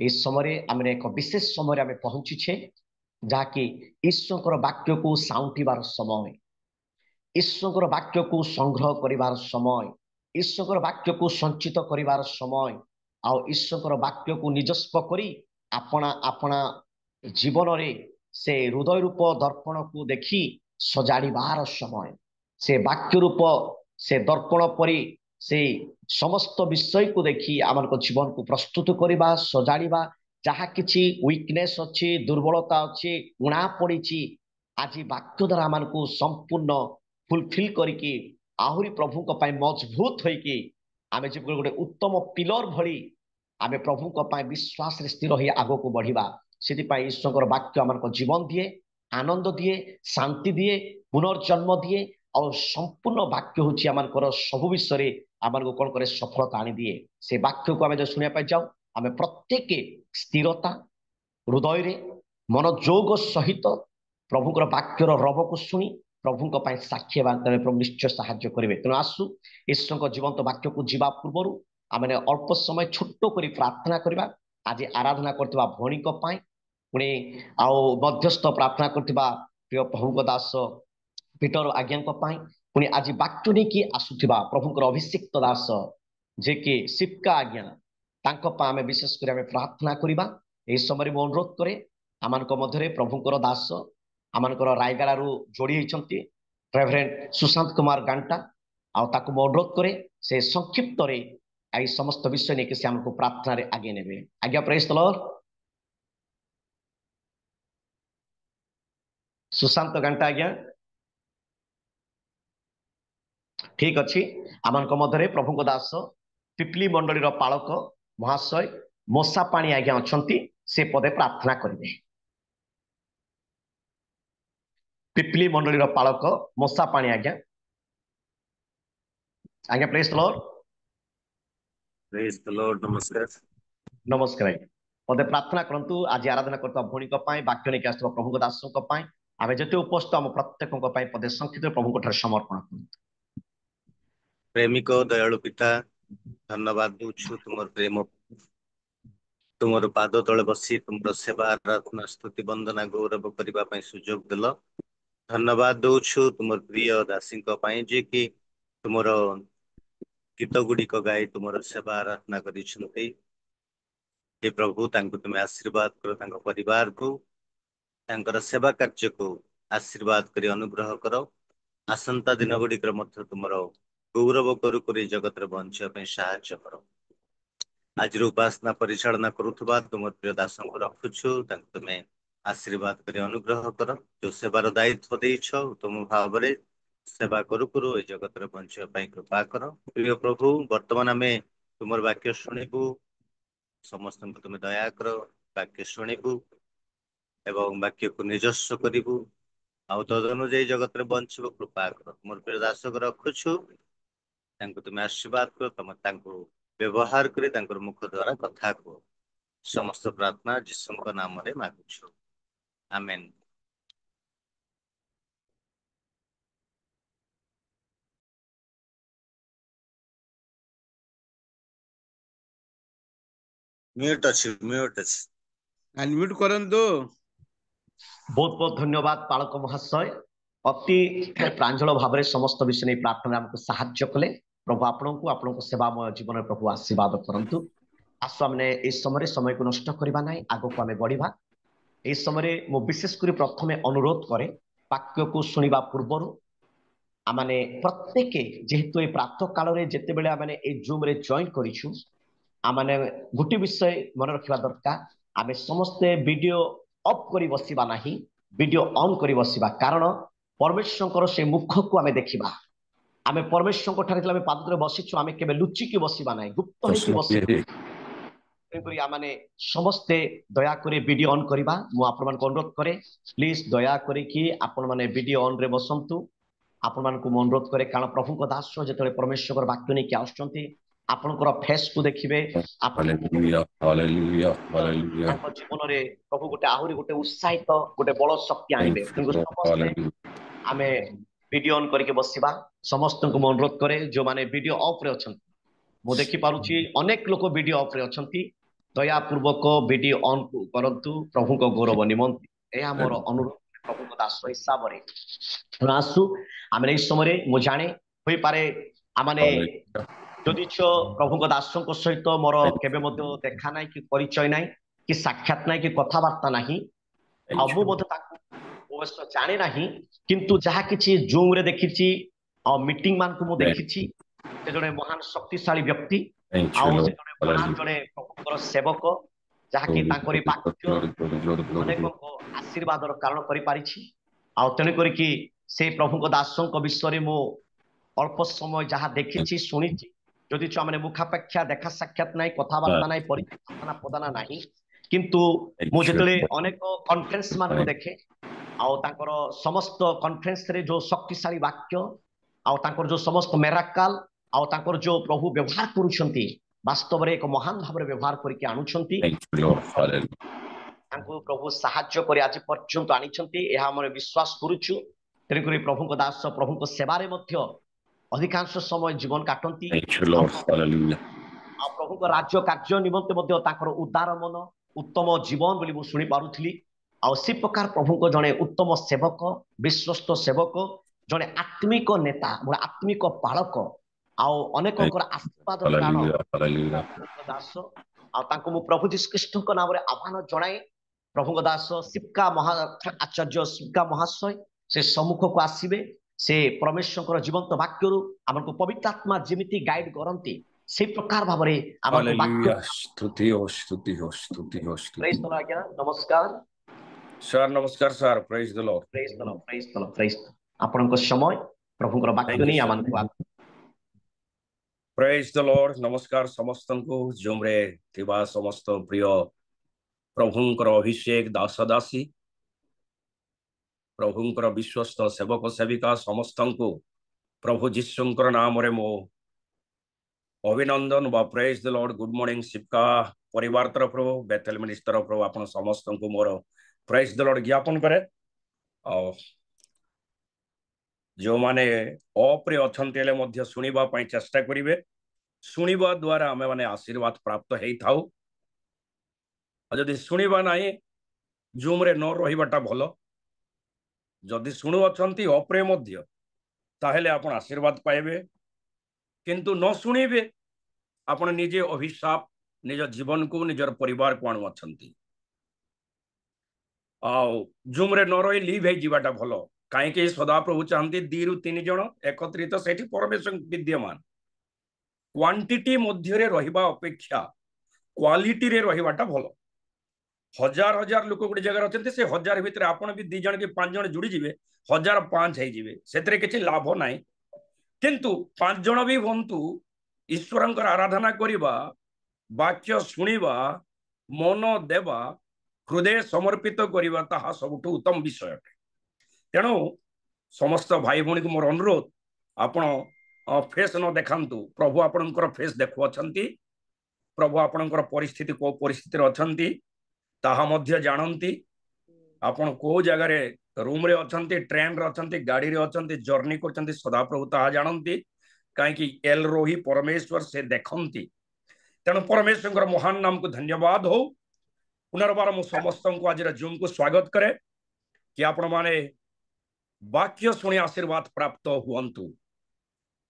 ए समय आम एक विशेष समय आम पहुंचीछे जहाँकि ईश्वर वाक्य को साउंटिबार समय ईश्वर वाक्य को संग्रह करिबार समय ईश्वर वाक्य को संचित करिबार समय आ ईश्वर वाक्य को निजस्व करी अपना अपना जीवन रे से हृदय रूप दर्पण को देखी सजाड़ीबार समय से वाक्य रूप से दर्पण परी से समस्त विषय को देखी आम जीवन को प्रस्तुत करवा सजाड़ीबा जहाँ किसी वीकनेस अच्छी दुर्बलता अच्छी उणा पड़ी आज वाक्य द्वारा आम को संपूर्ण फुलफिल करके आहुरी प्रभु मजबूत होइकी आमे जे गोटे उत्तम पिलर भली आमे प्रभु विश्वास रे स्थिर हो आग को बढ़िबा से ईश्वर वाक्य आम जीवन दिए आनंद दिए शांति दिए पुनर्जन्म दिए और संपूर्ण वाक्य हूँ आम सब विषय आम को कौन करे सफलता आनी दिए से वाक्य को आम जो शुणा जाऊ आम प्रत्येक स्थिरता हृदय रे मनोयोग सहित प्रभुकर वाक्यर रब को शुणी प्रभु साक्षी बांधने प्रभु निश्चय साहाय्य करेंगे तेणु आसु ईश्वर जीवंत वाक्य को जीवा पूर्व आम अल्प समय छोट कर प्रार्थना करवा आज आराधना करथिबा भौणीक पाई पुणी आउ मध्यस्थ प्रार्थना करथिबा प्रिय प्रभुଙ୍କ दास पीटर आज्ञाଙ୍କ पाई पुणी आज वाक्य नेकी आसुथिबा प्रभुଙ୍କର अभिषिक्त दास जे कि सिपका आज्ञा तांको पा आमे विशेष करी आमे प्रार्थना करिबा। एई समय मो अनुरोध करे आमानक मध्यरे प्रभुଙ୍କର दास आमानकर रायगड़ारू जोड़ी होइछंती रेवरेंड सुशांत कुमार गांटा आउ ताको मो अनुरोध करे से संक्षिप्त रे आई समस्त विषय नेकी से हमको प्रार्थना रे आगे नेबे। आज्ञा प्रेज द लॉर्ड। सुशांत गांटा आज्ञा ठीक अच्छी आमान मध्य प्रभुଙ୍କ दास पिपली मंडली पालक महाशय मशा पाणी आज्ञा अच्छा से पदे प्रार्थना करेंगे। पिपली मंडली पालक मशा पाणी आज्ञा आज्ञा praise the lord. Praise the lord. नमस्कार नमस्कार आज्ञा पदे प्रार्थना करंतु। आज आराधना करता भौणी वाक्य नहीं आस प्रभुଙ୍କ दासों आम जिते उपस्थित आम प्रत्येकों पदे संक्षिप्त प्रभुଙ୍କ ठारे समर्पण करंतु। प्रेमिक दयालु पिता धन्यवाद दूछु तुमर प्रेम तुमर पाद तले बसी तुमर सेवा आराधना स्तुति वंदना गौरव करने सुजोग दिल। धन्यवाद दूछु तुमर प्रिय दासी जे कि तुमर गीत गुड़िक गाई तुमर सेवा आराधना करिसेंती। हे प्रभु तांको तुम आशीर्वाद कर परिवार को तांकर सेवा कार्य को आशीर्वाद करी अनुग्रह करो। आसंता दिन गुड़िकर मध्य तुमर गौरव करू जगत रे बंचिया साहाय्य करो। आज उपासना परिचालना करुवा तुम प्रिय दास को रखुछु तुम्हें आशीर्वाद कर अनुग्रह कर। जो सेवार दायित्व देछ तुम भाव सेवा करू करू ए जगत रे बंचिया कृपा कर। प्रिय प्रभु वर्तमान आम तुम वाक्य शुणु समस्त तुम्हें दया कर वाक्य शुणु एवं वाक्य को निजस्व करू आउ तदनुजाई जगत रे बंचब कृपा कर। तुम प्रिय दास को रखुछु तुम आशीर्वाद कर तुम व्यवहार कर मुख द्वारा कथा कह। समस्त प्रार्थना जीशु नाम रे मागुछु आमेन। म्यूट अछि अनम्यूट करंतु। बहुत बहुत धन्यवाद पालक महाशय अति प्रांजल भाव समस्त विषय नहीं प्रार्थना हमको साहाय्य कले। प्रभु आपण सेवामय जीवन प्रभु आशीर्वाद करंतु। आसु हमने इस समय को नष्ट करबा नहीं आगो को हमें बढ़िबा। इस समय मो विशेष कर प्रथमे अनुरोध करे वाक्य को सुनिबा पूर्व आमाने प्रत्येक जेहेतु ए प्रातः काल रे जेते बेले आमाने ए जूम रे जॉइन करिछु आमाने गुटी विषय मन रखिबा दरकार। आमे समस्ते वीडियो ऑफ करी बसिबा नाही वीडियो ऑन करी बसिबा कारण परमेश्वर से मुख को आमे देखिबा। आमे परमेश्वर ठारे आमे पादरे बसिछु आमे केबे लुचि की बसिबा नाही गुप्त होई की बसिबा। आमाने समस्ते दया करे वीडियो ऑन करिबा। मु आपण मान को अनुरोध करे प्लीज दया करे कि आपण माने वीडियो ऑन रे बसंतु। आपण मान को अनुरोध करे कारण प्रभु को दास जेतले परमेश्वर वाक्य नै कि आउछंती आपनकर फेस को देखिबे हालेलुया हालेलुया हालेलुया जीवन रे प्रभु गोटे आहुरी गोटे उत्साहित गोटे बड़ शक्ति आनिबे। समस्त आमे वीडियो ऑन करके बसिबा। समस्त को अनुरोध करे जो माने वीडियो ऑफ रे अछंती मु देखि पारुची अनेक लोक वीडियो ऑफ रे अछंती दया पूर्वक वीडियो ऑन करंतु प्रभु को गौरव निमंती। एहा मोर अनुरोध प्रभु को दास हिसाब रे आसु आमे इस समय मु जाने होई पारे आमाने जदि प्रभु को दास सहित मोर केबे मध्य देखा नाही कि परिचय नाही कि साक्षात नाही कि कथावार्ता नाही आ मु मते ताकू अवश्य जाने नाही किंतु जहा किछि जूम रे देखिछि आ मीटिंग मान को मु देखिछि से जने महान शक्तिशाली व्यक्ति आ से जने महान जने प्रभुकर सेवक जहा कि तांकरी वाक्य अनेक को आशीर्वादर कारण करि पारिछि। आ तने करी कि से प्रभु को दासों विषय रे मु अल्प समय जहा देखिछि सुनिछि जदि छुआ माने मुखापेक्षा देखा साक्षात नाही कथावार्ता नाही परिचय प्रदान नाही किंतु मु जेतले अनेक कॉन्फ्रेंस मान को देखे आउ तांकर समस्त कॉन्फ्रेंस रे जो शक्तिशाली वाक्य आउ तांकर जो समस्त मेराकल आउ तांकर जो प्रभु व्यवहार करूछंती वास्तव रे एक महान भाव रे व्यवहार करके आनुछंती तांको प्रभु साहाय्य करे आज पर्यंत आनिछंती एहा हमरे विश्वास करूछु। तेरे करी प्रभु को दास प्रभु को सेवा रे मध्य अधिकांश समय जीवन काटंती। प्रभु को राज्य कार्य निमंते मध्य ताकर उदार मन उत्तम जीवन बोली मु सुनी पारुथली आ से प्रकार प्रभु को जड़े उत्तम सेवक विश्वस्त सेवक जड़े आत्मिक नेता गोटे आत्मिक पालक आउ अनेक आशीर्वाद प्राण Hallelujah. Hallelujah. दास मु प्रभु जीशु कृष्ण नाम आह्वान जनाए प्रभु दास शिवका आचार्य शिवका महाशय से सम्मुख को आसवे से परमेश्वर जीवंत वाक्य आमको पवित्र आत्मा जमी गाइड करती से प्रकार भाव Hallelujah. स्तुति हो स्तुति हो स्तुति हो प्रेज स्तुति. द लॉर्ड नमस्कार सर नमस्कार sir. Praise the lord. Praise the lord praise the lord praise आपनक समय प्रभुकर वाक्य Thank you, नहीं sir. आमको प्रेज द लॉर्ड. नमस्कार समस्त को जुमरे थिबा समस्त प्रिय प्रभुंकर अभिषेक दास दासी प्रभुंकर विश्वस्त सेवक सेविका समस्त को प्रभु जीशुंकर नाम रे मो अभिनंदन बा praise the lord. Good morning शिवका परिवार तरफ बेथेल मिनिस्टर तरफ आपण समस्त को मोर प्रेज द लॉर्ड ज्ञापन करे. जो माने अप्रे अछंती हेले मध्य सुनिबा पई चेष्टा करिवे. सुनिबा द्वारा आमे माने आशीर्वाद प्राप्त हेई थाउ. जदि सुनिबा नाही जूम रे न रहिबाटा भलो. जदि सुनु अछंती अप्रे मध्य ताहेले आपण आशीर्वाद पाइबे. किंतु न सुनिबे आपण निजे अभिशाप निज जीवन को निजर परिवार को आणु अछंती. जूम रे न रही लीव हे जीवाटा भलो. कहीं सदा प्रभु चाहती 2 ରୁ 3 जन एकत्रित से परमेश्वर विद्यमान. क्वांटिटी मध्य रहिबा अपेक्षा क्वालिटी रे रहिबाटा भलो. हजार हजार लोक गोटे जगह अच्छे से हजार भितर आपण भी 2 जन कि 5 जन जुड़ी जिवे 1005 है जिवे सेतरे किछि लाभ नाही. किंतु 5 जन भी होंतु ईश्वरंकर आराधना करिबा वाक्य सुनिबा मन देवा हृदय समर्पित करिबा ताहा सबुठु उत्तम विषय. तेणु समस्त भाई भौणी को मोर अनुरोध आपण फेस न देखांतु. प्रभु आपणकर फेस देखु अछंती. प्रभु आपणकर परिस्थिति को परिस्थिति रे अछंती ताहा मध्य जानंती. आपण को जगह रे रूम रे अछंती ट्रेन रे अछंती गाड़ी रे अछंती जर्नी करछंती सदा प्रभु ताहा जानंती. काहे कि एल रोही परमेश्वर से देखंती. तेणु परमेश्वर महान नाम को धन्यवाद हो. पुनर्बार मु समस्त को आज जूम को स्वागत करे कि आपण माने वाक्य शुणी आशीर्वाद प्राप्त हुअंतु.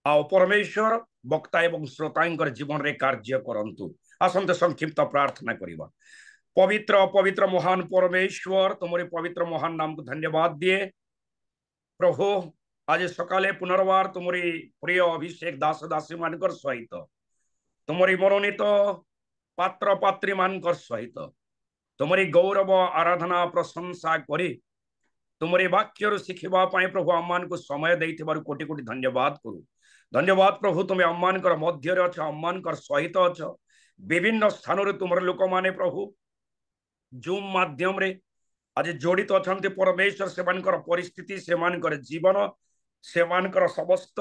आ परमेश्वर वक्ता एवं श्रोतांकर जीवन रे कार्य करंतु. आसंत संक्षिप्त प्रार्थना करिबा. पवित्र पवित्र महान परमेश्वर तुमरे पवित्र महान नाम को धन्यवाद दिए. प्रभु आज सकाले पुनर्बार तुमरी प्रिय अभिषेक दास दासी मानकर सहित तुमरी मनोनीत पात्र पात्री मानकर सहित तुमरी गौरव आराधना प्रशंसा करी तुमरे वाक्य शिखा प्रभु आम्मान को समय देइथिबारु कोटि कोटि धन्यवाद करू. धन्यवाद प्रभु तुम आम्मान मध्य अच्छ आम्मान सहित अच्छ. विभिन्न स्थान रे तुमर लोक माने प्रभु जूम माध्यम रे आज जोड़ित अछंती परमेश्वर सेमानकर परिस्थिति सेमानकर जीवन सेमानकर समस्त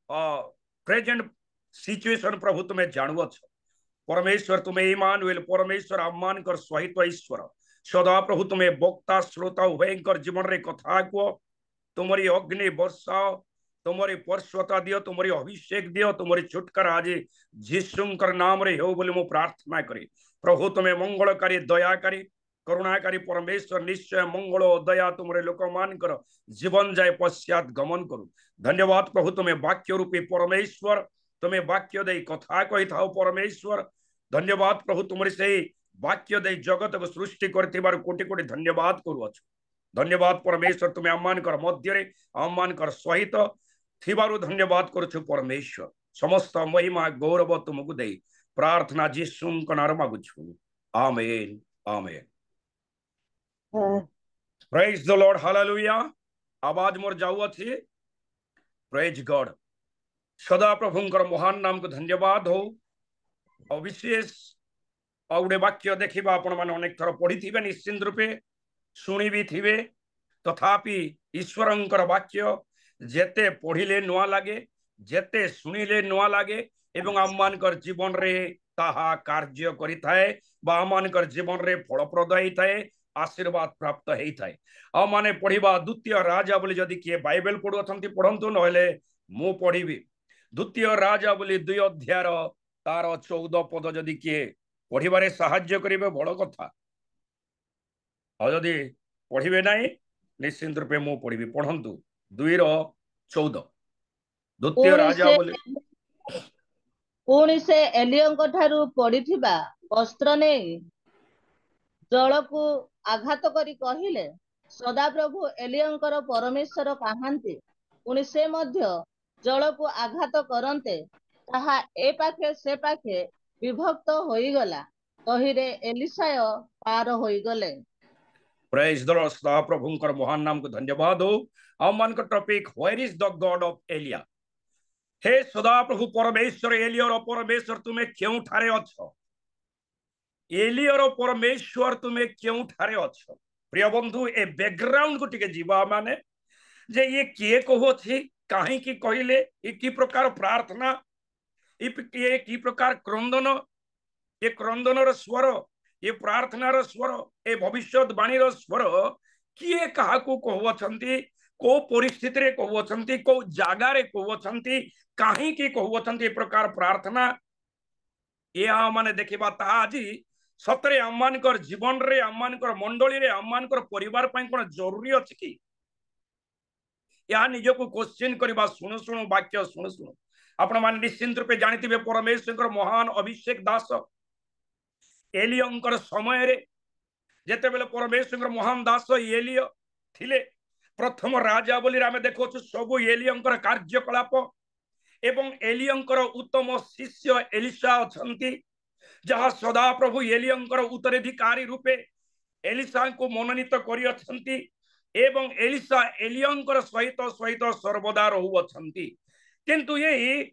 प्रेजेंट सिचुएशन प्रभु तुम्हें जानू अच्छ. परमेश्वर तुम्हें इमानुएल परमेश्वर आम्मानकर सहित ईश्वर सदा प्रभु तुम्हें वक्ता श्रोता उभयंकर जीवन रे कथा को तुमरी अग्नि वर्षा तुमरी परस्वता दियो तुमरी अभिषेक दियो तुमरी छुटकारा आज जीशुंकर नाम रे हो बोली मु प्रार्थना करी. प्रभु तुम्हें मंगलकारी दयाकारी करुणाकारी परमेश्वर निश्चय मंगल और दया तुमरे लोक मानकर जीवन जाए पश्चात गमन करू. धन्यवाद प्रभु तुम्हें वाक्य रूपी परमेश्वर तुम्हें वाक्य दे कथा कही था परमेश्वर. धन्यवाद प्रभु तुमरी से वाक्य दे जगत को सृष्टि करथिबार कोटि कोटि धन्यवाद करूअछु. धन्यवाद परमेश्वर तुम्हें आम्मानकर मध्य रे आम्मानकर सहित थिबारु धन्यवाद करूछु परमेश्वर. समस्त महिमा गौरव तुमको दे प्रार्थना जीशुंक नाम मागुछु. Amen amen. Praise the lord. Hallelujah. आवाज मोर जाऊ अछि. Praise God. सदा प्रभुंकर महान नाम को धन्यवाद हो. विशेष आउडे वाक्य देखिबा आपण माने अनेक थर पढ़ी थिबे निश्चित रूपे सुनी भी थिबे. तथापि ईश्वरंकर वाक्य जेते पढ़िले नुआ लागे जेते सुनिले नुआ लागे एवं आम्मानकर जीवन रे ताहा कार्य करि थाए बा आम्मानकर जीवन रे फलप्रद हेई थाए आशीर्वाद प्राप्त हेई थाए. आ माने पढ़िबा द्वितीय राजा बोली जदि किए बाइबल पढ़ु अछंती पढ़ंतु नहले मु पढ़िबी. द्वितीय राजा बोली 2 अध्याय तार 14 पद जदि किए पढ़िबारे साहाय्य करिवे बड़ कथा और जदि पढ़िबे नहीं निश्चिंत रूपे मु पढ़िबी पढ़ंतु 2:14 द्वितीय पुणी राजा से बोले पुणी से एलियंक ठारू पड़िथिबा वस्त्र नेई जलକୁ आघात करी कहिले सदाप्रभु एलियंकर परमेश्वर काहांती पुणी से मध्य जलକୁ आघात करन्ते ताहा ए पाखे से पाखे विभक्त होइगला तहिरे एलिसाय पार होइगले। प्रेज द लॉर्ड सदा प्रभुंकर महान नाम को धन्यवाद हो हम मान का topic where is the God of Elijah हे सदा प्रभु परमेश्वर एलियर परमेश्वर तुम्हें क्यों ठारे अछ एलियर परमेश्वर तुम्हें क्यों ठारे अछ प्रिय बंधु ए बैकग्राउंड को टिके जीवा माने जे ये किए कहछि काहे की कहिले ये की प्रकार प्रार्थना ये की प्रकार क्रंदन ये क्रंदनर स्वर ये प्रार्थनार स्वर ए भविष्यवाणी स्वर किए क्या कहउछंती को परिस्थिति रे कहउछंती को जागा रे कहउछंती काहे की कहउछंती प्रकार प्रार्थना ये माने देखिबा ता आज सतरे आमानकर जीवन रे आमानकर मंडली रे आमानकर परिवार पई कोन जरूरी अछि कि या निजको क्वेश्चन करबा सुनु सुनु वाक्य सुनु सुनु आपण मान निश्चिंत रूपे जानिथिबे परमेश्वर महान अभिषेक दास एलियंकर समय रे जेते बेले परमेश्वर महान दास एलिय थिले प्रथम राजा बोली आमे देखो सब एलियंकर कार्यकलाप एवं एलियंकर उत्तम शिष्य एलिसा अछंती जहाँ सदा प्रभु एलियंकर उत्तराधिकारी रूपे एलिसा को मनोनीत करी अछंती एवं एलिसा एलियंकर सहित सहित सर्वदा रहउछंती किंतु यही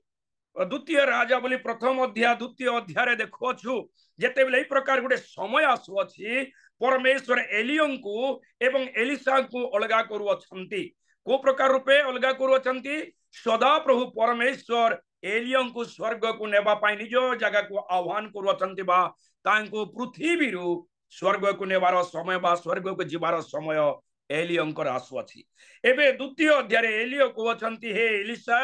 द्वितीय राजा बोली प्रथम अध्याय द्वितीय अध्याय देखुछु जेते बेले प्रकार गोटे समय आसुअछि परमेश्वर एलियं को एवं एलिसा को अलगा करूछंती को प्रकार रूपे अलगा करूछंती सदा प्रभु परमेश्वर एलियं को स्वर्ग को नेबा पाई निज जगह को आह्वान करूछंती बा तांको पृथ्वी रु स्वर्ग को नेबार समय बा स्वर्ग को जीवार समय एलियंकर आसुअछि एबे द्वितीय अध्याय एलियो कहउछंती हे एलिसा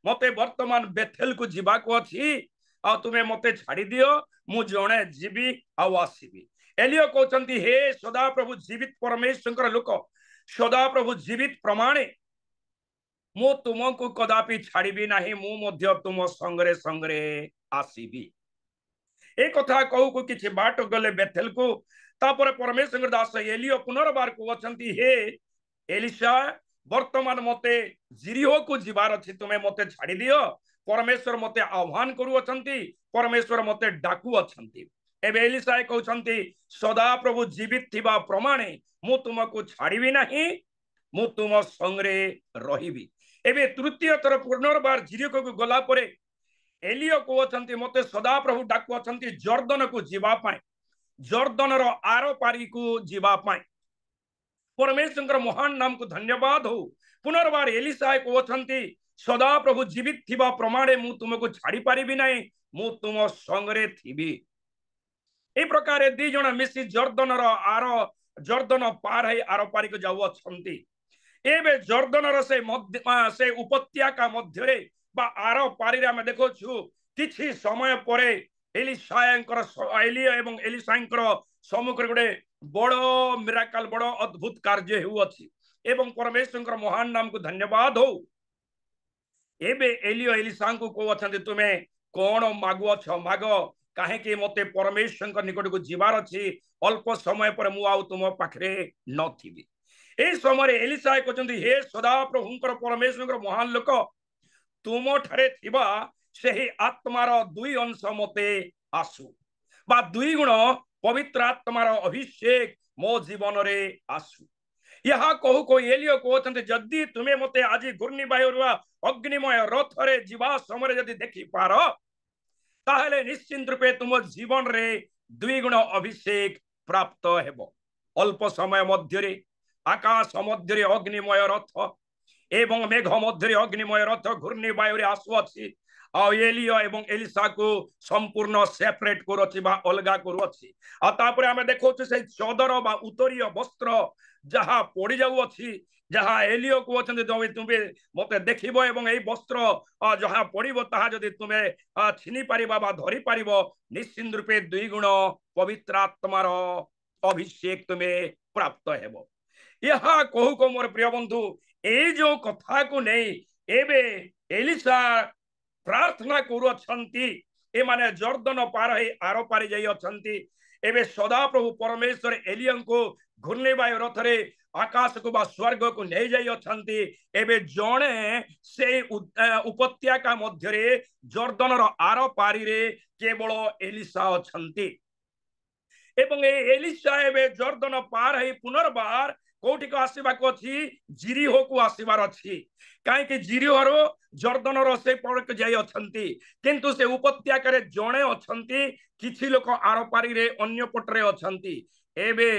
मते वर्तमान बेथेल को जीवा को अछि आ तुमे मते छाड़ी दियो मु जणे जीवी आ आसीबी एलियो कहउछंती हे सदा प्रभु जीवित परमेश्वर लोक सदा प्रभु जीवित प्रमाणे मु तुमको कदापि छाड़ीबी नाही मु मध्य तुम संगरे संगरे आसीबी ए कथा कहू को किछि बाट गले बेथेल को तापर परमेश्वर दास एलियो पुनर्बार कहउछंती हे एलिसा वर्तमान मते जिरिहो को जीवार अछि तुमे मते छाड़ी दियो परमेश्वर मते आह्वान करू अछंती परमेश्वर मते डाकू अछंती एबे एलिसा कहउछंती सदा प्रभु जीवित थिबा प्रमाणे मु तुमको छाड़ीबी नाही मु तुम संगरे रहिबी एबे तृतीय थर पुनर्बार जिरिहो को गला परे एलियो कहउछंती मते सदा प्रभु डाकू अछंती जर्दन को जीवा पाए जर्दन रो आरो पारी को जीवा पाए परमेश्वर महान नाम को धन्यवाद हो पुनर्बार एलिसा कहउछंती सदा प्रभु जीवित थिबा प्रमाणे मु तुमको छाड़ी पारिबी नाही मु तुम संगरे थिबी ए प्रकार दी जण मिसी जर्दन रो आरो जर्दन पार है आरो पारी को जाउ अछंती एबे जर्दन रो से उपत्यका मध्य रे बा आरो पारी रे हम देखो छु किछि समय परे एलिसायंकर एलिया एवं एलिसायंकर सम्मुख गोटे बड़ मिराकल बड़ अद्भुत कार्य होउछि एवं परमेश्वर महान नाम को धन्यवाद हो एबे एलियो एलिसा को कहउछंती तुमे कोन मागुअछ माग काहे कि मते परमेश्वर निकट को जीवार अछि अल्प समय पर मु आउ तुम पाखरे नथिबी ए समय एलिसा कहउछंती हे सदा प्रभुंकर परमेश्वर महान लोक तुम ठारे थिबा सेही आत्मार दुई अंश मते आसु बा दुई गुण पवित्र आत्मार अभिषेक मो जीवन रे आसु यहाँ कहू को एलियो कहउछंती जदि तुमे मते आज घूर्णी वायु अग्निमय रथ रे जीवा समय जदि देखि पार ताहले निश्चिंत रूपे तुम जीवन रे दुई गुण अभिषेक प्राप्त हेबो अल्प समय मध्य रे आकाश मध्य रे अग्निमय रथ एवं मेघ मध्य रे अग्निमय रथ घूर्णी वायु रे आसुअछि एलिया एवं एलिसा को संपूर्ण सेपरेट करुछि बा अलगा करुछि आ तापर हमें देखो से चदर बा उत्तरीय वस्त्र जहाँ पड़ी जाऊ अछि जहाँ एलियो को अछंती तुम्हें मते देखिबो एवं एई वस्त्र जहाँ पड़िबो ताहा जदि तुम्हें छिनी पारिबा बा धरि पारिबो निश्चित रूपे 2 गुण पवित्र आत्मार अभिषेक तुम्हें प्राप्त हेबो। यह कहू को मोर प्रिय बंधु ए जो कथा को नहीं एबे एलिसा प्रार्थना करुअछंती ए माने जर्दन पार हे आर पारि जाई अछंती एबे सदा प्रभु परमेश्वर एलिया को घूर्णिवायु रथरे आकाश को बा स्वर्ग को नहीं जाई अछंती एबे जणे से उपत्यका मध्यरे जर्दन रो आर पारि रे केवल एलिसा अछंती एवं एलिसा एबे जर्दन पार हे पुनर्बार कोठी को आसीबा को अछि जिरिहो को आसीबार अछि काहे कि जिरिहो रो जर्दन रो से पड़क जाई अछंती किंतु से उपत्यका रे जणे अछंती किछि लोक आर पारि रे अन्य पटरे अछंती एबे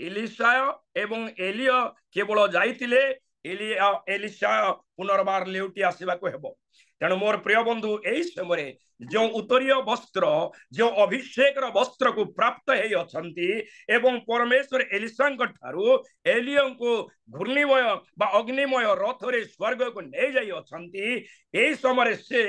एलिसा एवं एलिया केवल जाइतिले एलिसा पुनर्बार लेउटी आसीबा को हेबो। तेणु मोर प्रिय बंधु एई समय जो उत्तरीय वस्त्र जो अभिषेक वस्त्र को प्राप्त हे अछंती एवं परमेश्वर एलिसा ठारू एलिया को घूर्णिमय बा अग्निमय रथरे स्वर्ग को नहीं जाई अछंती एई समय से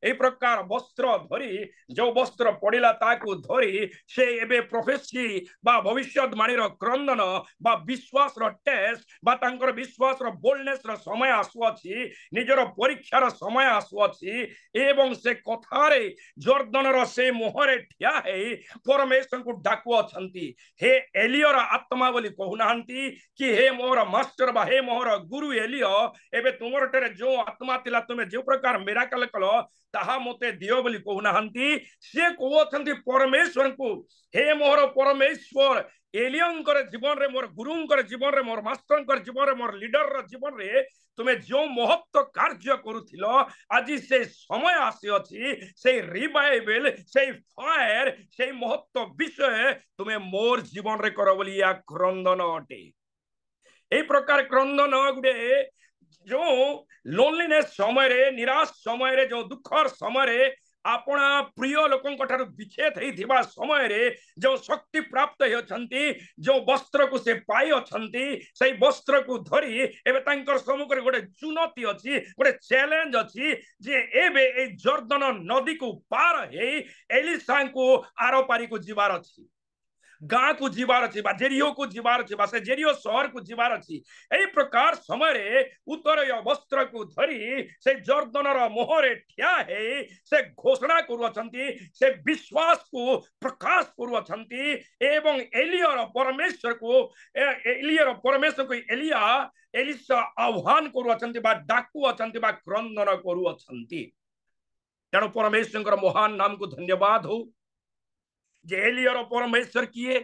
ए प्रकार वस्त्र धरी जो वस्त्र पड़िला ताकू धरी से एबे प्रोफेसी बा भविष्यवाणी क्रंदन बा विश्वास टेस्ट बा तांकर विश्वास बोल्डनेस समय आसु अछि निजर परीक्षार समय आसु अछि एवं से कथारे जर्दन से मुहरे ठिया है परमेश्वर को डाकु अछंती हे एलियर आत्मा बोली कहूनांती कि हे मोर मास्टर बा हे मोर गुरु एलियो एबे तुमर टेरे जो आत्मा तिला तुमे जो प्रकार मिराकल कलो ताहा मते दियो बोली कहूनांती से कहउछंती परमेश्वर को हे मोर परमेश्वर एलियंकर जीवन रे मोर गुरुंकर जीवन रे मोर मास्टरंकर जीवन रे मोर लीडर र जीवन रे तुमे जो महत्व कार्य करुथिलो आज से समय आसी अछि से रिवाइवल से फायर से महत्व विषय तुमे मोर जीवन रे करो बोली या क्रंदन अटे। ए प्रकार क्रंदन गुडे जो लोनलीनेस समय रे निराश समय रे जो दुखर समय रे अपना प्रिय लोकों ठारू विच्छेद होइथिबा समय रे जो शक्ति प्राप्त होछंती जो वस्त्र को से पाई अछंती से वस्त्र को धरी एबे तांकर सम्मुख रे गोटे चुनौती अछि गोटे चैलेंज अछि जे एबे ए जर्दन नदी को पार हे एलिसा को आरो पारी को जीवार अछि गाँ को जीवार अछि बा जेरियो को जीवार अछि बा से जेरियो शहर को जीवार अछि एई प्रकार समय रे उत्तरीय वस्त्र को धरी से जर्दन र मोहरे ठिया हे से घोषणा करू अछंती से विश्वास को प्रकाश करू अछंती एवं एलिया परमेश्वर को एलिया एलिसा आह्वान करू अछंती बा डाकू अछंती बा क्रंदन करू अछंती। तेणु परमेश्वर महान नाम को धन्यवाद हो जे एलियर परमेश्वर किए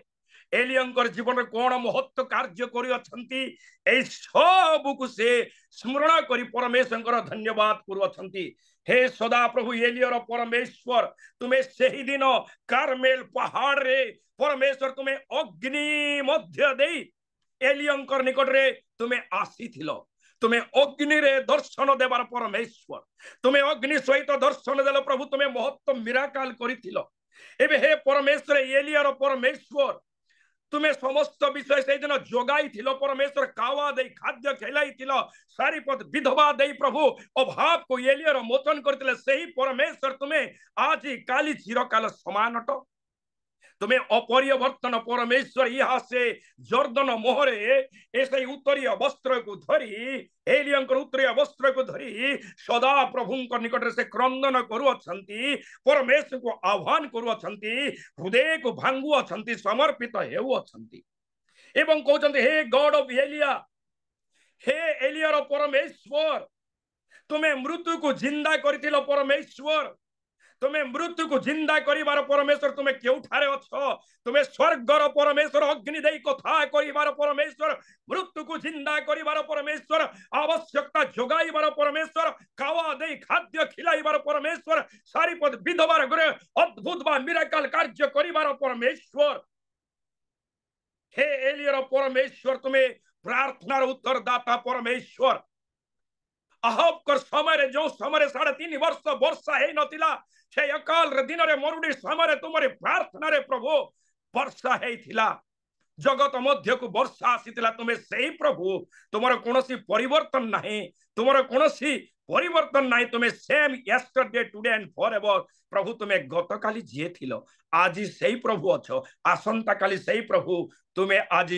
एलियंकर जीवन कौन महत्व कार्य करी ए सब को से स्मरण करी परमेश्वर धन्यवाद करू। हे सदा प्रभु एलियर परमेश्वर तुम्हें सही दिन कार्मेल पहाड़ रे परमेश्वर तुम्हें अग्नि मध्य दे एलियंकर निकट रे तुम्हें आसी थिलो तुम्हें अग्नि रे दर्शन देवार परमेश्वर तुम्हें अग्नि सहित दर्शन देल प्रभु तुम्हें महत्व मिराकल करिथिलो एबे हे परमेश्वर एलियर परमेश्वर तुम्हें समस्त विषय से दिन जोगाई थिलो परमेश्वर कावा दे खाद्य खिलाई थिलो सारीपद विधवा दे प्रभु अभाव को एलियर मोचन करथिले सही परमेश्वर तुम्हें आज काली चिरकाल समान अट तुम्हें अपरिवर्तन परमेश्वर यहाँ से जर्दन मोहरे ऐसे उत्तरीय वस्त्र को धरी एलियंकर उत्तरीय वस्त्र को धरी सदा प्रभु निकट से क्रंदन करू परमेश्वर को आह्वान करू हृदय को भांगु समर्पित हेउ अछंती एवं कहते हे गॉड ऑफ एलिया हे एलियर परमेश्वर तुम्हें मृत्यु को जिंदा करथिलो परमेश्वर तुम्हें मृत्यु को जिंदा करिवार परमेश्वर तुम्हें केउठारे अछो तुम्हें स्वर्गर परमेश्वर अग्नि देई कथा करिवार परमेश्वर मृत्यु को जिंदा करिवार परमेश्वर आवश्यकता जोगाइवार परमेश्वर कावा देई खाद्य खिलाइवार परमेश्वर सारीपद विधवार घरे अद्भुत बा मिराकल कार्य करिवार परमेश्वर हे एलियर परमेश्वर तुम्हें प्रार्थनार उत्तरदाता परमेश्वर आहब कर समय जो समय 3.5 वर्ष वर्षा हे नथिला से अकाल रे दिन रे मरुडी समय तुमरी प्रार्थना रे प्रभु वर्षा हेथिला जगत मध्य को वर्षा आसीतिला तुमे सेही प्रभु तुमर कोनोसी परिवर्तन नाही तुमर कोनोसी परिवर्तन नाही तुमे same yesterday today and forever प्रभु तुमे गतकाली जे थिलो आज सेही प्रभु अछो आसंता काली सेही प्रभु तुमे आज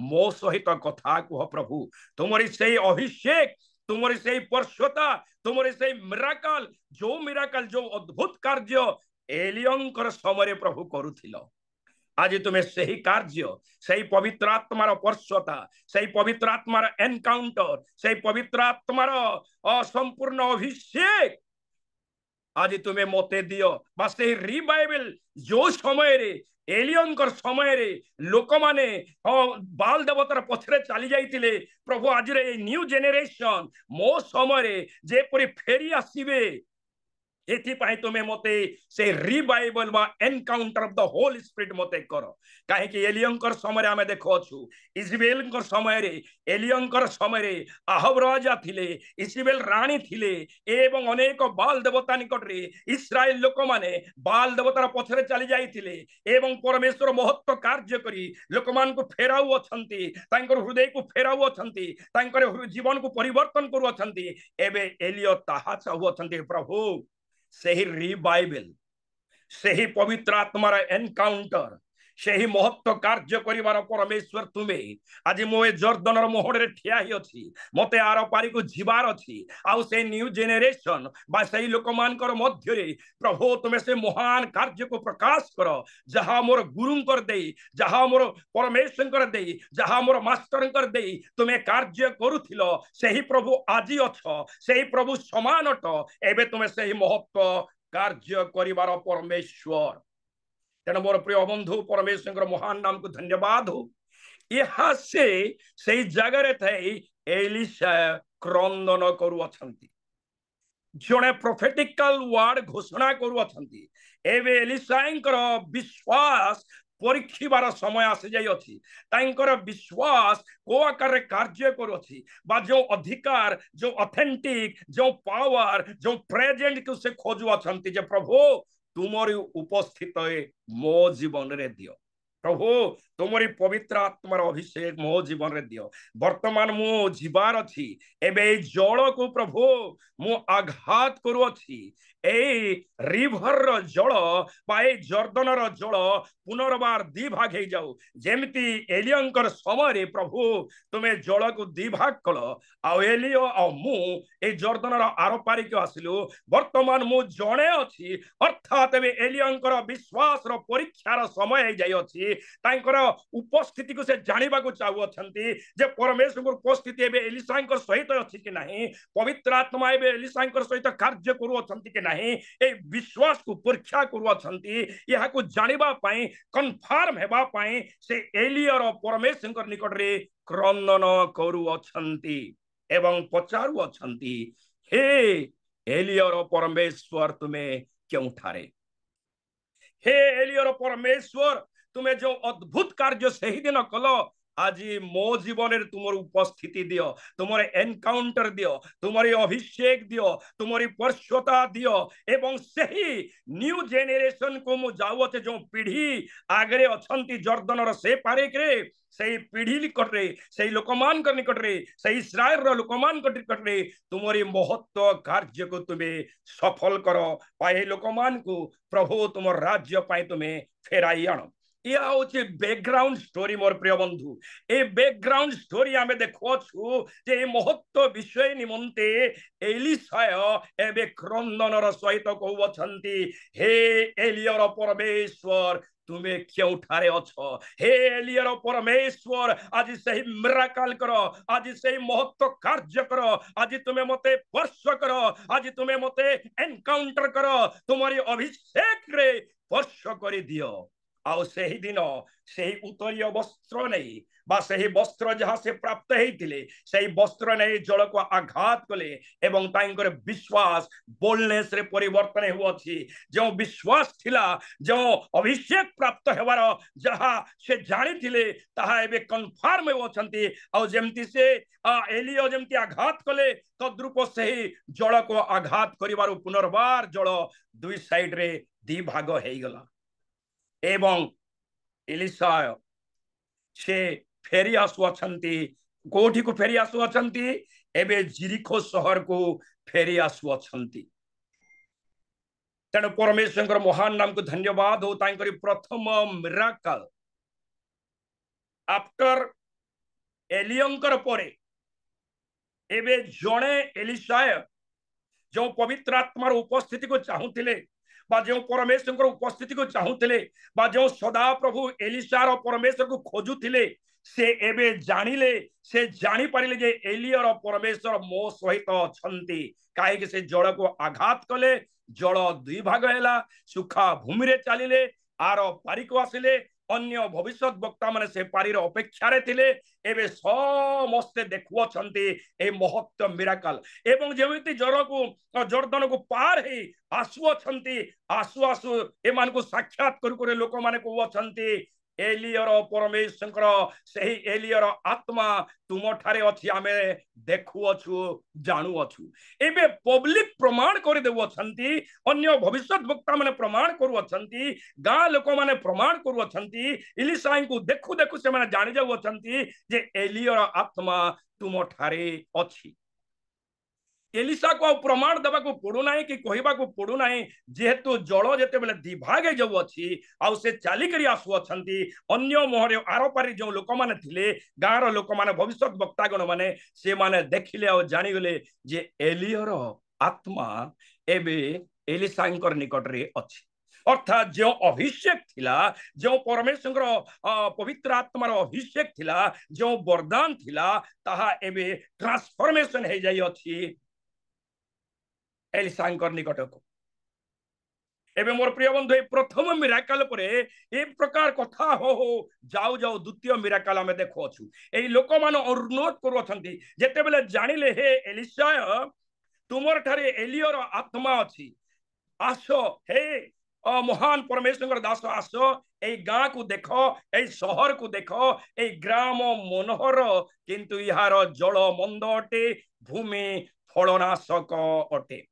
मो सहित कथा कह प्रभु तुमरी सेही अभिषेक तुमरी सेही परशुता तुमरी सेही मिराकल जो अद्भुत कार्य एलियंकर समय प्रभु करुथिलो आज तुम्हें सही कार्य सही पवित्र आत्मार परशुता सही पवित्र आत्मार एनकाउंटर सही पवित्र आत्मार संपूर्ण अभिषेक आज तुम्हें मते दियो बस रिवाइवल जो समय रे एलियनकर समय रे लोक माने बाल देवतार पछरे चली जाइतिले प्रभु आज रे न्यू जेनेरेशन मो समय रे जेपरि फेरी आसीबे एथिपाई तुमे मते से रिवाइवल बा encounter of the Holi spirit मते करो काहे कि एलियंकर समय आमे देखो छु इजबेलकर समय रे एलियंकर समय रे आहब राजा थिले इजबेल रानी थिले एवं अनेक बाल देवता निकट रे इस्राएल लोक माने बाल देवतार पछरे चली जाइथिले एवं परमेश्वर महत्व कार्य करी लोक मान को फेराउ अछंती तांकर हृदय को फेराउ अछंती तांकर जीवन को परिवर्तन करू अछंती एबे एलियो ताहा चाहू अछंती प्रभु सही रिवाइवल सही पवित्र आत्मार एनकाउंटर सही महत्व कार्य करिवार परमेश्वर तुमे आज मो जर्दनर मोहड़े ठिया ही अछि मते आर पारी को जीवार अछि आउ से न्यू जेनेरेशन बा सही लोक मानकर मध्य रे प्रभु तुमे से महान कार्य को प्रकाश करो जहां मोर गुरु कर देई जहां मोर परमेश्वर कर देई जहां मोर मास्टर कर देई तुमे कार्य करूथिलो सही प्रभु आजी अछ सही प्रभु समान अट एबे तुमे सही महत्व कार्य करिवार परमेश्वर तेणु मोर प्रिय बंधु परमेश्वर महान नाम को धन्यवाद हो यहाँ से सही जगह थे एलिशा क्रंदन करू जड़े प्रोफेटिकल वर्ड घोषणा करू एवं एलिशांकर विश्वास परीक्षिबार समय आसी जाई अछि तांकर विश्वास को आकार कार्य करूछि बा जो अधिकार जो ऑथेंटिक जो पावर जो प्रेजेंट को से खोजु अछंती जे प्रभु तुमरी उपस्थित मो जीवन रे दियो प्रभु तुमरी पवित्र आत्मार अभिषेक मो जीवन रे दियो वर्तमान मु जीवार अछि एबे जल को प्रभु मु आघात करू अछि ए रिवर जल बा ए जर्दनर जल पुनर्बार दी भाग हो जाऊ जेमती एलियंकर समय रे प्रभु तुमे जल को दी भाग कल आ एलियो आ मु ए जर्दनर आर पारी के आसिलु वर्तमान मु जणे अछि अर्थात एबे एलियंकर विश्वास रो परीक्षार समय हो जाई अछि तांकर उपस्थिति को से जानिबा को चाहू अछंती जे परमेश्वर उपस्थिति एबे एलिशांकर सहित अछि कि नाही पवित्र आत्मा एबे एलिशांकर सहित कार्य करू अछंती कि नाही ए विश्वास को परीक्षा करू अछंती यहा को जानिबा पई कन्फर्म हेबा पई से एलियर परमेश्वर निकट रे क्रंदन करू अछंती एवं पचारू अछंती हे एलियर परमेश्वर तुमे क्यों ठारे हे एलियर परमेश्वर तुम्हें जो अद्भुत कार्य सही दिन कल आज मो जीवन रे तुमर उपस्थिति दियो तुमर एनकाउंटर दियो तुमरी अभिषेक दियो तुमरी परशुता दियो एवं सही न्यू जेनेरेशन को मु जाउते जो पीढ़ी आगरे अछंती जर्दनर से पारे करे सही पीढ़ी निकट रे सही लोकमान कर निकट रे सही इस्राएल रो लोकमान कर निकट रे तुमरी महत्व कार्य को तुम्हें सफल करो पाए लोकमान को प्रभु तुम राज्य पाए तुम्हें फेराई आनो यह हूँ बैकग्राउंड स्टोरी मोर प्रिय बंधु ए बैकग्राउंड स्टोरी आमे देखो छु जे महत्व विषय निमंते एलिशा एबे क्रंदनर सहित कहउछंती हे एलियर परमेश्वर तुमे क्यों ठारे अछो हे एलियर परमेश्वर आज सही मिराकल करो आज सही महत्व कार्य करो आज तुमे मते स्पर्श करो आज तुमे मते एनकाउंटर करो तुम्हारी अभिषेक रे स्पर्श करि दियो आउ सेही दिन सेही उत्तरीय वस्त्र नहीं बा सेही वस्त्र जहाँ से प्राप्त होइतिले सेही वस्त्र नहीं जल को आघात कले एवं तांकर विश्वास बोलनेस रे परिवर्तन हुअछि जो विश्वास थिला जो अभिषेक प्राप्त हेबार जहाँ से जानी थिले ताहा एबे कन्फर्म होछंती आउ जेमती से एलियो जेमती आघात कले तद्रूप सेही जल को आघात करिवार पुनर्बार जल दुई साइड रे दी भाग हेगला एवं एलिशा से फेरी आसुअछंती कोठी को फेरी आसुअछंती एबे जिरिखो शहर को फेरी आसुअछंती तेणु परमेश्वर महान नाम को धन्यवाद हो तांकरी प्रथम मिराकल आफ्टर एलियंकर परे एबे जणे एलिशा जो पवित्र आत्मार उपस्थिति को चाहूतिले बा जो परमेश्वर उपस्थिति को चाहूतिले बा जो सदा प्रभु एलिशार परमेश्वर को खोजुथिले से एबे जानिले से जानी पारिले जे एलियर परमेश्वर मो सहित अछंती काहे से जल को आघात कले जल दुई भाग हैला सुखा भूमि रे चलिले आर पारी को आसिले अन्य भविष्य वक्ता माने से पारीर अपेक्षा रे थिले एबे समस्ते देखुअछंती ए महत्व मिराकल एवं जेमिति जर को जर्दन को पार हे आसुअछंती आसु आसु एमान को साक्षात करू लोक माने कहउछंती एलियर परमेश्वर सही एलियर आत्मा तुम ठारे अछि आमे देखुअछु जानुअछु एबे पब्लिक प्रमाण कर देउछंती अन्य भविष्यत वक्ता माने प्रमाण करूछंती गाँ लोक माने प्रमाण करूछंती एलिशा को देखु देखु से माने जानि जाउछंती जे एलियर आत्मा तुम ठारे अछि एलिशा को प्रमाण देवा को पड़ू ना कि कहवा को पड़ू ना जेहेतु जल जिते बेले दिभागे जाऊ अच्छी आउ से चालिक आसुअछंती अन्य मुहर आर पारी जो लोक माने थिले गाँर लोक माने भविष्य वक्तागण माने से माने देखिले और जानिगले जे एलियर आत्मा एबे एलिशांकर निकट रे अछि अर्थात जो अभिषेक थिला जो परमेश्वर पवित्र आत्मार अभिषेक थिला जो वरदान थिला ताहा एबे ट्रांसफॉर्मेशन हे जाई अछि एलिशांकर निकट को एबे मोर प्रिय बंधु प्रथम मिराकल परे ए प्रकार कथा हो जाऊ जाऊ द्वितीय मिराकल हमें देखो छु ए लोक मान अनुरोध करू छथि जेते बेले जानिले हे एलिशा तुमर ठारे एलियर आत्मा अछि आसो हे महान परमेश्वर दास आसो ए गाँ को देखो ए शहर को देखो ए ग्राम मनोहर किंतु यार जल मंद अटे भूमि फलनाशक अटे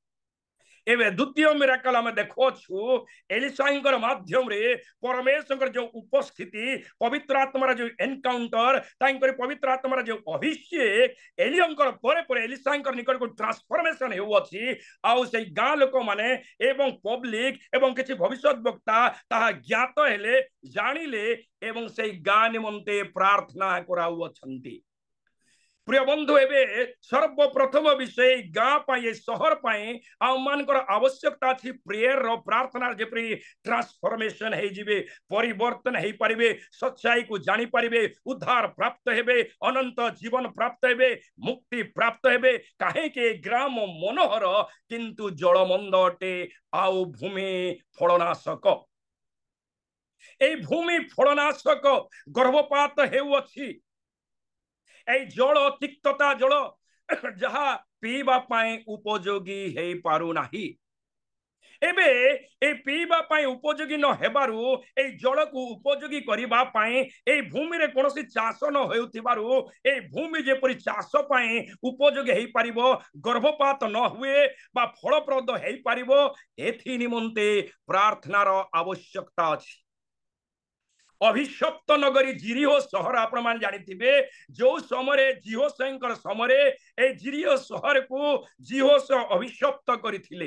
एवं द्वितीय मिराकल आम देखो छु एलिशांकर माध्यम रे परमेश्वर जो उपस्थिति पवित्र आत्मार जो एनकाउंटर तांकर पवित्र आत्मार जो अभिषेक एलियंकर परे परे एलिशांकर निकट को ट्रांसफॉर्मेशन हेउअछि आउ से गाँ लोक माने एवं पब्लिक एवं किछि भविष्यत वक्ता ताहा ज्ञात हेले जानिले एवं से गाँ निमंते प्रार्थना कराउअछंती प्रिय बंधु एबे सर्वप्रथम विषय गाँ पाए शहर पाए आमानकर आवश्यकता थी प्रेयर रो प्रार्थना जेपरी ट्रांसफॉर्मेशन हे जिवे परिवर्तन हे परिबे सच्चाई को जानी परिबे उद्धार प्राप्त हेबे अनंत जीवन प्राप्त हेबे मुक्ति प्राप्त हेबे काहे के ग्राम मनोहर किंतु जलमंद अटे आउ भूमि फलनाशक ए भूमि फलनाशक गर्भपात हेउअछि ए जल तिक्तता जल जहा पीवा पाए उपयोगी हे पारु नाही एबे ए पीवा पाए उपयोगी न हेबारु ए जल को उपयोगी करिबा पाए ए भूमि रे कोनोसी चाष न हेउथिबारु ए भूमि जेपरि चाष पाए उपयोगी हे पारिबो गर्भपात न हुए बा फलप्रद हे पारिबो एथि निमंते प्रार्थनार आवश्यकता अछि अभिशप्त नगरी जिरिहो शहर आपण मान जानिथिबे जो समय जिहोशंकर समय ए जिरिहो शहर को जिहोश अभिशप्त करिथिले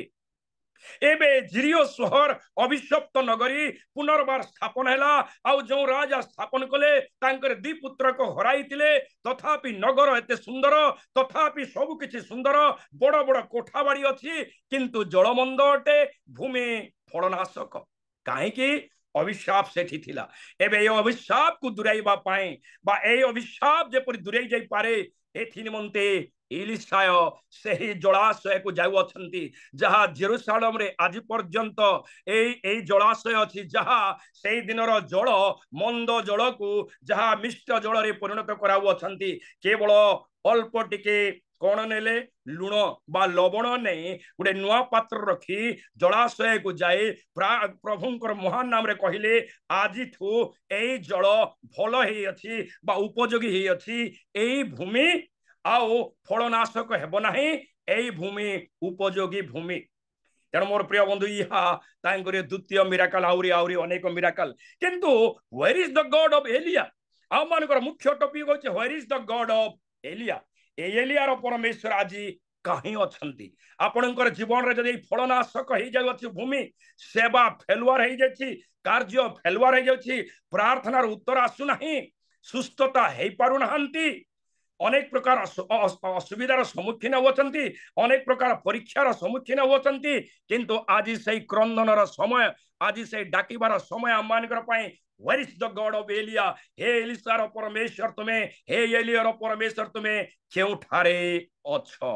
एबे जिरिहो शहर अभिशप्त नगरी पुनर्बार स्थापन हैला आउ जो राजा स्थापन कले तांकर दी पुत्र को हराइथिले तथापि नगर एते सुंदर तथापि सब किछि सुंदर बड़ बड़ कोठा बाड़ी अछि किंतु जलमंद अटे भूमि फलनाशक काहे कि अभिशाप सेठी थिला एबे ए अभिशाप को दुराइबा पाए बा ए अभिशाप जेपरि दुराई जाई पारे एथि निमंते इलिशाय सही जलाशय को जाऊ अछंती जहा जेरूसालेम रे आज पर्यंत ए जलाशय अछि जहा सेई दिनर जल मंद जल को जहा मिष्ट जल रे परिणत कराऊ अछंती केवल अल्प टिके कौन नेले लुण बा लवण नहीं गोटे नुआ पात्र रखी जलाशय को जाए प्रभुंकर महान नाम रे कहले आज ए जल भल ही अच्छी बा उपयोगी ही अच्छी ए भूमि आउ फलनाशक हेब नाही ए भूमि उपयोगी भूमि तेणु मोर प्रिय बंधु यहाँ द्वितीय मिराकल आउरी आउरी अनेक मिराकल किंतु where is the God of Elijah आम मानकर मुख्य टॉपिक होचे where is the God of Elijah एलियार परमेश्वर आज कहीं अच्छी आपणकर जीवन रे जदि फलनाशक हो जाउछि भूमि सेवा फेलुआर हो जाछि कार्य फेलुआर हो जाछि प्रार्थनार उत्तर आसुना सुस्थता हो पारु नाहंती अनेक प्रकार असुविधार सम्मुखीन होती अनेक प्रकार परीक्षार सम्मुखीन होती किंतु आज से क्रंदनर समय आज से डाकिबार समय आम मानकर Where is the God of Elia? हे एलिसार परमेश्वर तुम्हें हे एलियार परमेश्वर तुम्हें केउठारे अछो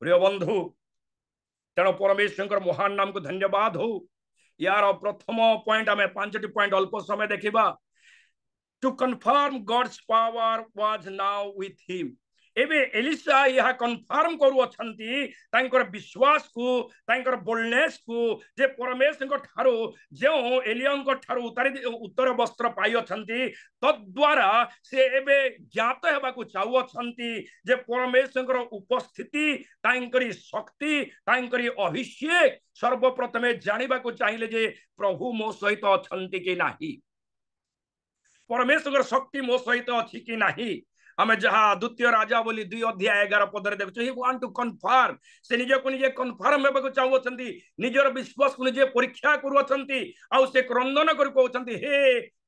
प्रिय बंधु तेणु परमेश्वर महान नाम को धन्यवाद हो यार प्रथम पॉइंट आम 5टी पॉइंट अल्प समय देखा to confirm God's power was now with him एबे एलिसा यह कन्फर्म करू अछंती तांकर विश्वास को तांकर बोल्डनेस को जे परमेश्वर ठारो जो एलियंक ठारो उत्तर वस्त्र पाई अछंती तद्वारा से एबे ज्ञात हेबा को चाहू अछंती जे परमेश्वर उपस्थिति तांकरी शक्ति तांकरी अभिषेक सर्वप्रथमे जानिबा को चाहिए जे प्रभु मो सहित अछंती कि नाही परमेश्वर शक्ति मो सहित अछि कि नाही आम जहाँ द्वितीय राजा बोली 2 अध्याय 11 पद देखु ही वांट टू कन्फर्म से निजे को निजे कन्फर्म हेबा को चाहउछंती निजर विश्वास को निजे परीक्षा करूछंती आ से क्रंदन कर कहउछंती हे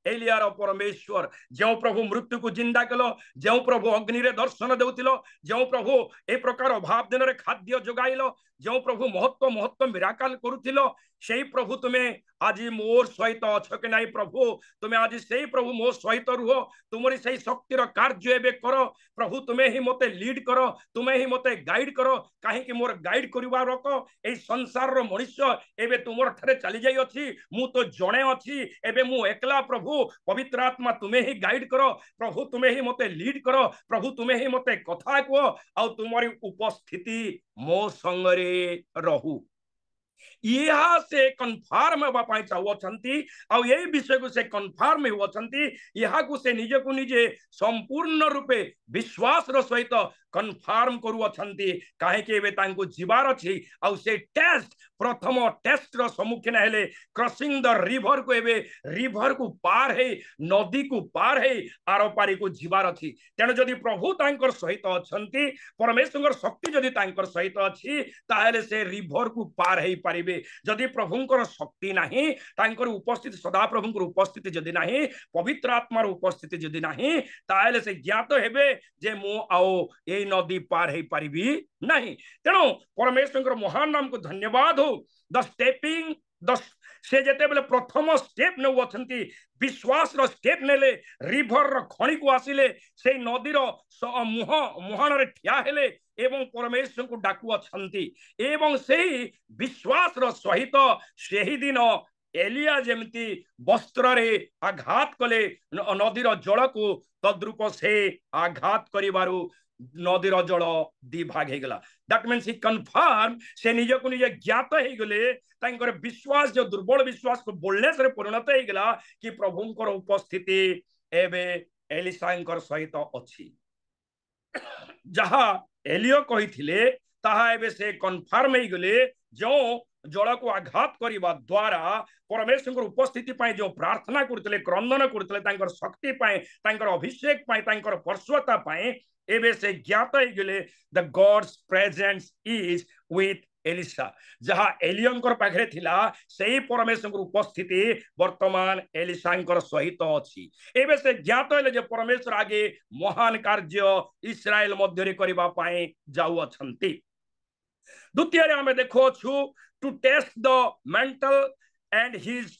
एलियार परमेश्वर जो प्रभु मृत्यु को जिंदा कल जो प्रभु अग्नि रे दर्शन देउतिलो जो प्रभु ए प्रकार अभाव दिन रे खाद्य जोगाइलो जो प्रभु महत्व महत्व मिराकल करुथिलो सेई प्रभु तुम्हें आज मोर सहित अछ कि नहीं प्रभु तुम्हें आज से प्रभु मो सहित रुह तुमरी से शक्तिर कार्य एबे कर प्रभु तुम्हें ही मते लीड कर तुम्हें ही मते गाइड कर कहीं मोर गाइड करवा रख ए संसार रो मनुष्य एबे तुमर ठारे चली जाई अछि मु तो जणे अछि एबे मु एकला प्रभु पवित्र आत्मा तुम्हें ही गाइड कर प्रभु तुम्हें ही मते लीड कर प्रभु तुम्हें ही मते कथा कह आ तुमरी उपस्थिति मो संगरे रहू यह से कन्फर्म होगा चाहती आ यही विषय को से कन्फर्म होती यह को से निजे को निजे संपूर्ण रूपे विश्वास सहित कन्फर्म करूछंती कहीं जीवार अच्छी आ से टेस्ट प्रथम टेस्ट रो सम्मुखीन हेले क्रॉसिंग द रिवर को एबे रिवर को पार है नदी को पार है आर पारी को जीवार अच्छी तेणु जदि प्रभु तांकर सहित अछंती परमेश्वर शक्ति जदि तांकर सहित अच्छी ताहेले से रिवर को पार है पारिबे जदि प्रभुंकर शक्ति नाही तांकर उपस्थिति सदा प्रभुंकर उपस्थिति जदि नाही पवित्र आत्मार उपस्थिति जदि नाही ताहेले से ज्ञात हेबे जे मो आओ ए नदी पार है पारिबी नहीं तेणु परमेश्वर महान नाम को धन्यवाद हो द स्टेपिंग द से जेते बेले प्रथम स्टेप ने अछंती विश्वास रो स्टेप नेले रिवर रो खणी को आसिले से नदी रो मुहान रे ठिया हेले एवं परमेश्वर को डाकू अछंती एवं सेही विश्वास रो सहित सेही दिन एलिया जेमती वस्त्र रे आघात कले नदीर जल को तद्रूप से आघात करिवारु नदीर जल 2 भाग हो गला दैट मीन्स ही कन्फर्म से निजे को निजे ज्ञात हो गले तांकर विश्वास जो दुर्बल विश्वास को बोलनेस रे परिणत हो गला कि प्रभुंकर उपस्थिति एबे एलिसांकर सहित अछि जहा एलियो कहिथिले ताहा एबे से कन्फर्म हो गले जो जल को आघात करने द्वारा परमेश्वर उपस्थिति पाए जो प्रार्थना करते क्रंदन करते शक्ति पाए अभिषेक पाए परशुता पाए एबे से ज्ञात हो गले the God's presence is with Elisha जहाँ एलियंकर पाखरे थिला सेही परमेश्वर उपस्थिति वर्तमान एलिसांकर सहित अछि एबे से ज्ञात होले जे परमेश्वर आगे महान कार्य इस्राएल मध्य करबा पाए जाउ अछंती द्वितीय आमे देखो छु to test the mental and his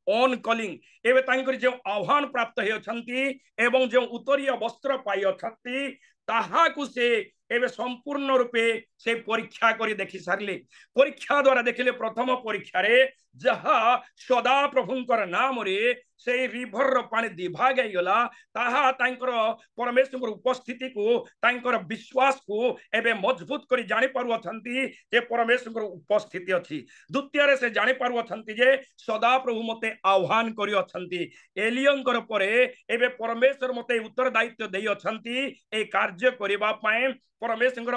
own calling एबे तांकर जो आह्वान प्राप्त हे अछंती एवं जो उत्तरीय वस्त्र पाई अछंती ताहा को से एबे संपूर्ण रूपे से परीक्षा करी देखि सारले परीक्षा द्वारा देखिले प्रथम परीक्षा रे जहा सदा प्रभुंकर नाम रे से रिभर रो पानी दिभाग गला ताहा तांकर परमेश्वर उपस्थिति को तांकर विश्वास को एबे मजबूत करी जानि पारु अछंती जे परमेश्वर उपस्थिति अछि द्वितीय रे से जानि पारु अछंती जे सदा प्रभु मते आह्वान करी अछंती एलियंकर परे एबे परमेश्वर मते उत्तरदायित्व देई अछंती ए कार्य करिबा पय परमेश्वर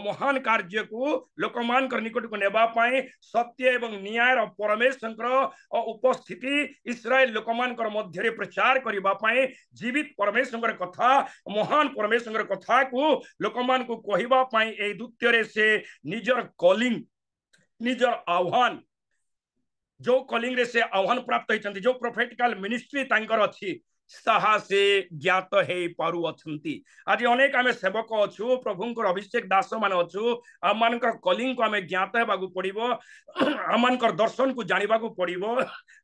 महान कार्य को लोकमान निकट को नेबा पाए सत्य एवं न्याय परमेश्वर उपस्थिति इस्राएल लोकमान मध्य प्रचार करबा पाए जीवित परमेश्वर कथा महान परमेश्वर कथा को लोकमान को कहबा पाए ए द्वितीय से निजर कॉलिंग निजर आह्वान जो कॉलिंग रे से आह्वान प्राप्त होइछन्ति जो प्रोफेटिकल मिनिस्ट्री तांकर अछि साहा से ज्ञात हे पारु अछंती आज अनेक आमे सेवक अछु प्रभुंकर अभिषेक दास मान अछु आमानकर कॉलिंग को आमे ज्ञात हेबाकू पड़िबो आमानकर दर्शन को जानिबाकू पड़िबो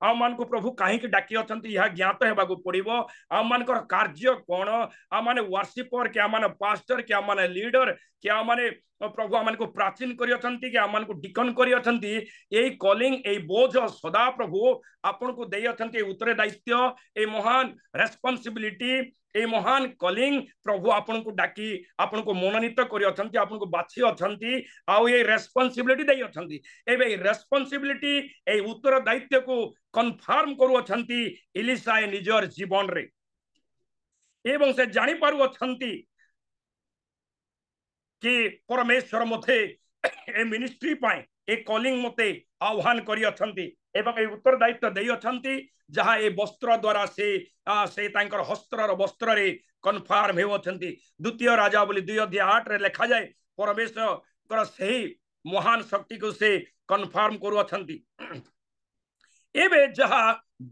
आमान को प्रभु काहे के डाकी अछंती यह ज्ञात हेबाकू पड़िबो आमानकर कार्य कोन आमाने वर्शिपर के आमाने पास्टर के आमाने लीडर के आमाने प्रभु आमान को प्राचीन करी अछंती के आमान को डिकन करी अछंती एई कॉलिंग एई बोझ सदा प्रभु आपन को देई अछंती उत्तरदायित्व ए महान रेस्पोंसिबिलिटी ए महान कॉलिंग प्रभु आपन को डाकी आपन को मनोनीत करी अछंती आपन को बाछि अछंती आ ए रेस्पोंसिबिलिटी देई अछंती एबे रेस्पोंसिबिलिटी ए उत्तरदायित्व को कंफर्म करू अछंती एलिसा निजर जीवन रे एवं से जानि पारु अछंती कि परमेश्वर मते ए मिनिस्ट्री पाए ए कॉलिंग मते आह्वान करी अछंती एवं ए उत्तरदायित्व देई अछंती जहा ए वस्त्र द्वारा से तांकर हस्त्र वस्त्र रे कन्फर्म हे अछंती द्वितीय राजा बोली 2:8 रे लिखा जाए परमेश्वर सही महान शक्ति को से कन्फर्म करू अछंती एबे जहा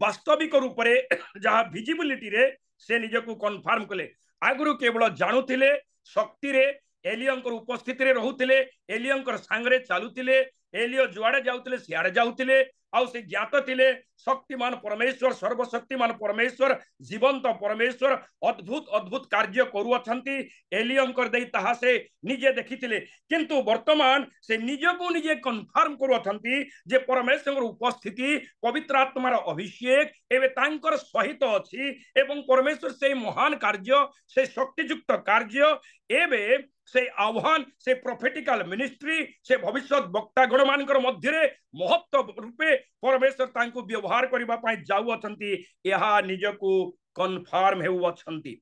वास्तविक रूप रे जहा विजिबिलिटी रे से निजको कन्फर्म कले आगुरु केवल जानुथिले शक्ति रे एलियंकर उपस्थिति रे रहुथिले एलियंकर सांगरे चालुथिले एलियो जुआड़े जाउथिले सियाड़े जाउथिले आउ से ज्ञात थिले शक्तिमान परमेश्वर सर्वशक्तिमान परमेश्वर जीवंत परमेश्वर अद्भुत अद्भुत कार्य करू अछंती एलियंकर देई ताहा से निजे देखिथिले किंतु वर्तमान से निजे को निजे कन्फर्म करू अछंती जे परमेश्वर उपस्थिति पवित्र आत्मार अभिषेक एबे तांकर सहित अछि एवं परमेश्वर से महान कार्य से शक्तियुक्त कार्य एबे से आह्वान से प्रोफेटिकल मिनिस्ट्री से भविष्य वक्ता गण मानकर मध्य महत्व रूपे परमेश्वर तांको व्यवहार करबा पय जाउ अछंती यहा निजको कन्फर्म हेउ अछंती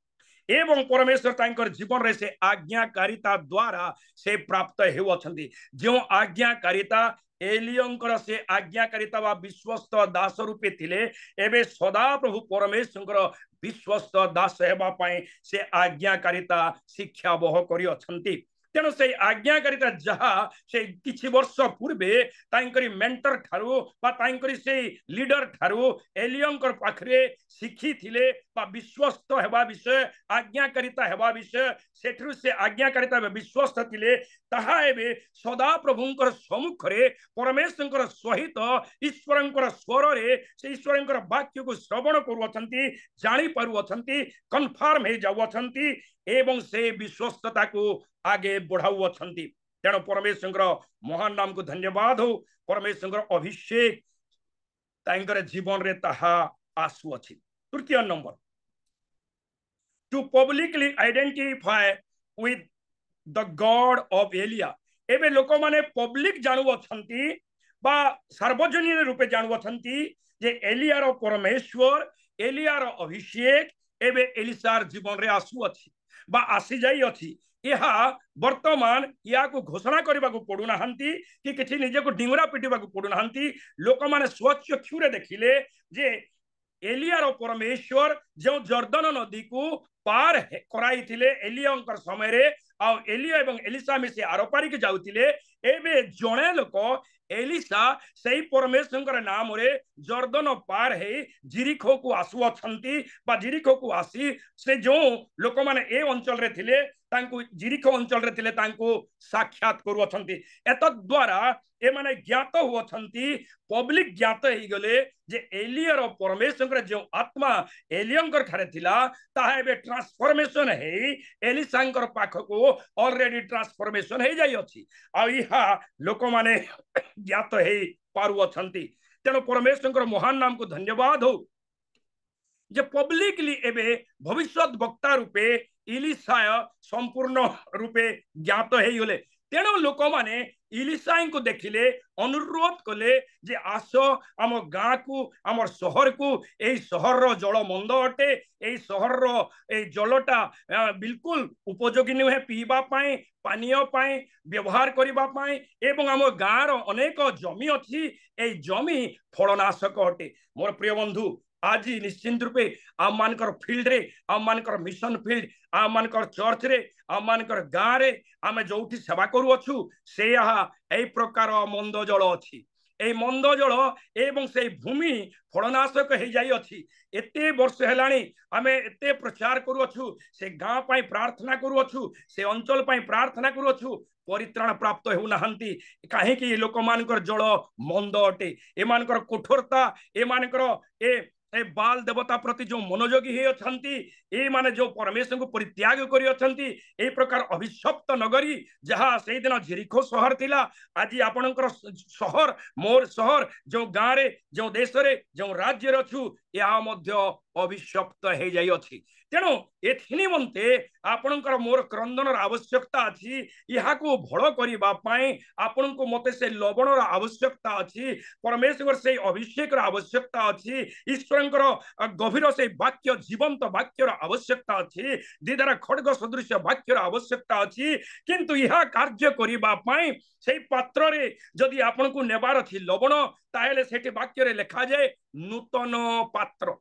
एवं परमेश्वर तांकर जीवन रे से आज्ञाकारिता द्वारा से प्राप्त हेउ अछंती जो आज्ञाकारिता एलियंकर से आज्ञाकारिता वा विश्वस्त दास रूपे थिले एबे सदा प्रभु परमेश्वर विश्वस्त दास हेबा पय से आज्ञाकारिता शिक्षा बह करी अछंती तेणु से आज्ञाकारिता जहा से किछि वर्ष पूर्वे तांकरी मेंटर ठारू बा तांकरी से लीडर ठारू एलियंकर पाखरे शिखी थिले बा विश्वस्त हेबा विषय आज्ञाकारिता हेबा विषय सेठरु से आज्ञाकारिता विश्वस्त थिले ताहा एबे सदा प्रभुंकर सम्मुख रे परमेश्वरंकर सहित ईश्वरंकर स्वर रे से ईश्वरंकर वाक्य को श्रवण करू अछंती जानि पारु अछंती कन्फर्म हे जाउ अछंती एवं से विश्वस्तता को आगे बढ़ाऊ अछंती तेणु परमेश्वर महान नाम को धन्यवाद हो परमेश्वर अभिषेक तांकर जीवन रे ताहा आसु अछि तृतीय number to publicly identify with the God of Elijah एबे लोक माने पब्लिक जानू अछंती बा सार्वजनिक रूपे जानू अछंती जे एलिया रो परमेश्वर एलिया रो अभिषेक एबे एलिसार जीवन रे आसु अछि बा आसी जाई अछि यहा वर्तमान या को घोषणा करबा को पडु नाहंती कि किछि निजे को डिंगरा पिटिबा को पडु नाहंती लोक माने स्वच्छ चक्षुरे देखिले जे एलिया रो परमेश्वर जो जर्दन नदी को पार कराई थिले एलियांकर समय रे आ एलिया एवं एलिसा में से आरोपारी के जाउतिले एबे जणे लोक एलिसा सही परमेश्वर नाम रे जर्दन पार है जिरिखो को आसु अछंती बा जिरिखो को आसी से जो लोक माने ए अंचल रे थिले जिरिखो अंचल रे साक्षात करुअछंती एतद्वारा ए माने ज्ञात हुअछंती पब्लिक ज्ञात ही गले जे एलियर परमेश्वर जो आत्मा एलियंकर ठारे थिला ताहा एबे ट्रांसफॉर्मेशन हे एलिसांकर पाखको ऑलरेडी ट्रांसफॉर्मेशन हे जाई अछि आ इहा लोक माने ज्ञात हे पारुअछंती तेनो परमेश्वर महान नाम को धन्यवाद हो जे पब्लिकली एबे भविष्यत वक्ता रूपे इलिसाय संपूर्ण रूपे ज्ञात हे गले तेणु लोक माने इलिसाई को देखिले अनुरोध कले जे आस आम गाँ को आम शहर को ए शहर रो जल मंद अटे ए शहर रो ए जलटा बिल्कुल उपयोगी नुहे पीवा पाए पानीय पाए व्यवहार करिबा पाए एवं आम गाँ रो अनेक जमी अछि ए जमी फलनाशक अटे मोर प्रिय बंधु आज निश्चिंत रूपे आम मानकर फील्ड रे आम मानकर मिशन फील्ड आम मानकर चर्च रे आम मानकर गाँ रे आमे जोठी सेवा करू अछु से यहाँ ए प्रकार मंद जल अछि ए मंद जल एवं से भूमि फलनाशक हो जाई अछि एते वर्ष हेलाणी आमे एते प्रचार करू अछु से गाँ पाई प्रार्थना करू अछु से अंचल पाई प्रार्थना करू अछु परित्राण प्राप्त हो नाहंती काहेकि लोक मानकर जल मंद अटे ए मानकर कठोरता ए मानकर ए बाल देवता प्रति जो मनोयोगी हे अछंती ए माने जो परमेश्वर को परित्याग करी अछंती ए प्रकार अभिशप्त नगरी जहाँ से दिन जेरिको शहर थिला आज आपणकर शहर मोर शहर जो गाँ रे जो देश रे जो राज्य रे अछु या मध्य अभिशप्त हे जाई अछि तेणु एथि निमंते आपणकर मोर क्रंदन आवश्यकता अछि यहाँ को भल करिबा पई आपन को मते से लवण आवश्यकता अछि परमेश्वर से अभिषेक आवश्यकता अछि ईश्वरंकर गभीर से वाक्य जीवंत वाक्यर आवश्यकता अछि दीदार खड्ग सदृश वाक्यर आवश्यकता अछि किंतु यह कार्य करिबा पई सेई पात्र रे जदि आपन को नेबार अछि लवण ताहेले सेठी वाक्य रे लिखा जाय नूतन पात्र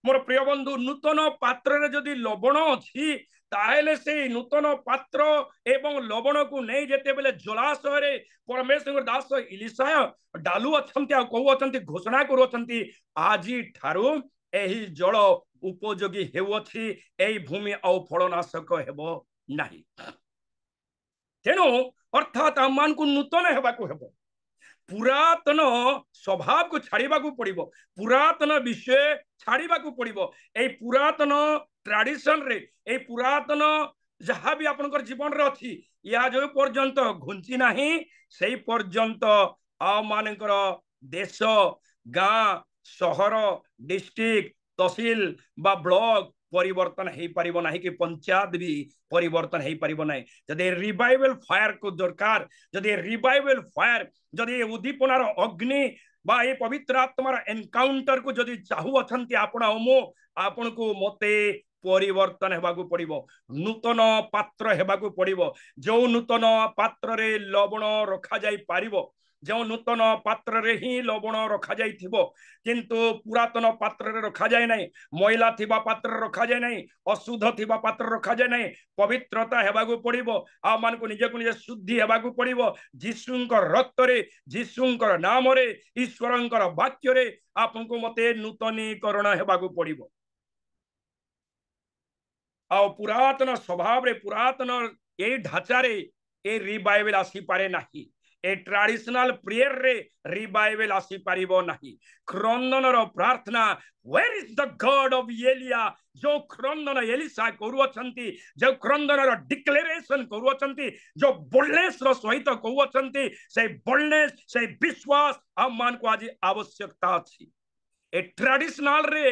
मोर प्रिय बंधु नूतन पात्र रे जदि लवण अछि ताहेले से नूतन पात्र एवं लवण को नहीं जेते बेले जलाशय रे परमेश्वर दास इलिसाय डालू अछंती आ कहू अछंती घोषणा करू अछंती आजी ठारू एही जल उपयोगी हेउछि एही भूमि औ फलनाशक हेबो नाही तेणु अर्थात आमान को नूतन हेबा को हेबो पुरातन स्वभाव को छाड़ीबा को पड़िबो पुरातन विषय छाड़ीबा को पड़िबो ए पुरातन ट्रेडिशन रे ए पुरातन जहाँ भी आपनकर जीवन रे अछि या जो पर्यंत घुंची नाही सेई पर्यंत आ मानकर देश गाँ शहर डिस्ट्रिक्ट तहसील बा ब्लॉक परिवर्तन हो पारिबो नाही कि पंचायत भी परिवर्तन हो पारिबो नाही जदि रिवाइवल फायर को दरकार जदि रिवाइवल फायर जदि उद्दीपनार अग्नि बा ए पवित्र आत्मार एनकाउंटर को जदि चाहू अछंती आपण मो आपण को मते परिवर्तन हेबाकू पड़िबो नूतन पात्र हेबाकू पड़िबो जो नूतन पात्र रे लवण रखा जाई पारिबो जो नूतन पात्र रे ही लवण रखा जाई थिबो किंतु पुरातन पात्र रे रखा जाय नाही मैला थिबा पात्र रखा जाय नाही अशुद्ध थिबा पात्र रखा जाय नाही पवित्रता हेबाकू पड़िबो आ मान को निजे शुद्धि हेबाकू पड़िबो जीशुंकर रक्त रे जीशुंकर नाम रे ईश्वरंकर वाक्य रे आपन को मते नूतनीकरण हेबाकू पड़िबो आ पुरातन स्वभाव रे पुरातन ए ढांचा रे ए रिवाइवल आसी पारे नाही ए ट्रेडिशनल प्रेयर रे रिवाइवल आसी पारिबो नाही क्रंदन रो प्रार्थना where is the God of Elijah जो क्रंदन एलिसा करू अछंती जो क्रंदन रो डिक्लेरेशन करू अछंती जो बोल्डनेस रो सहित कहू अछंती से बोल्डनेस से विश्वास हम मान को आज आवश्यकता अछि ए ट्रेडिशनल रे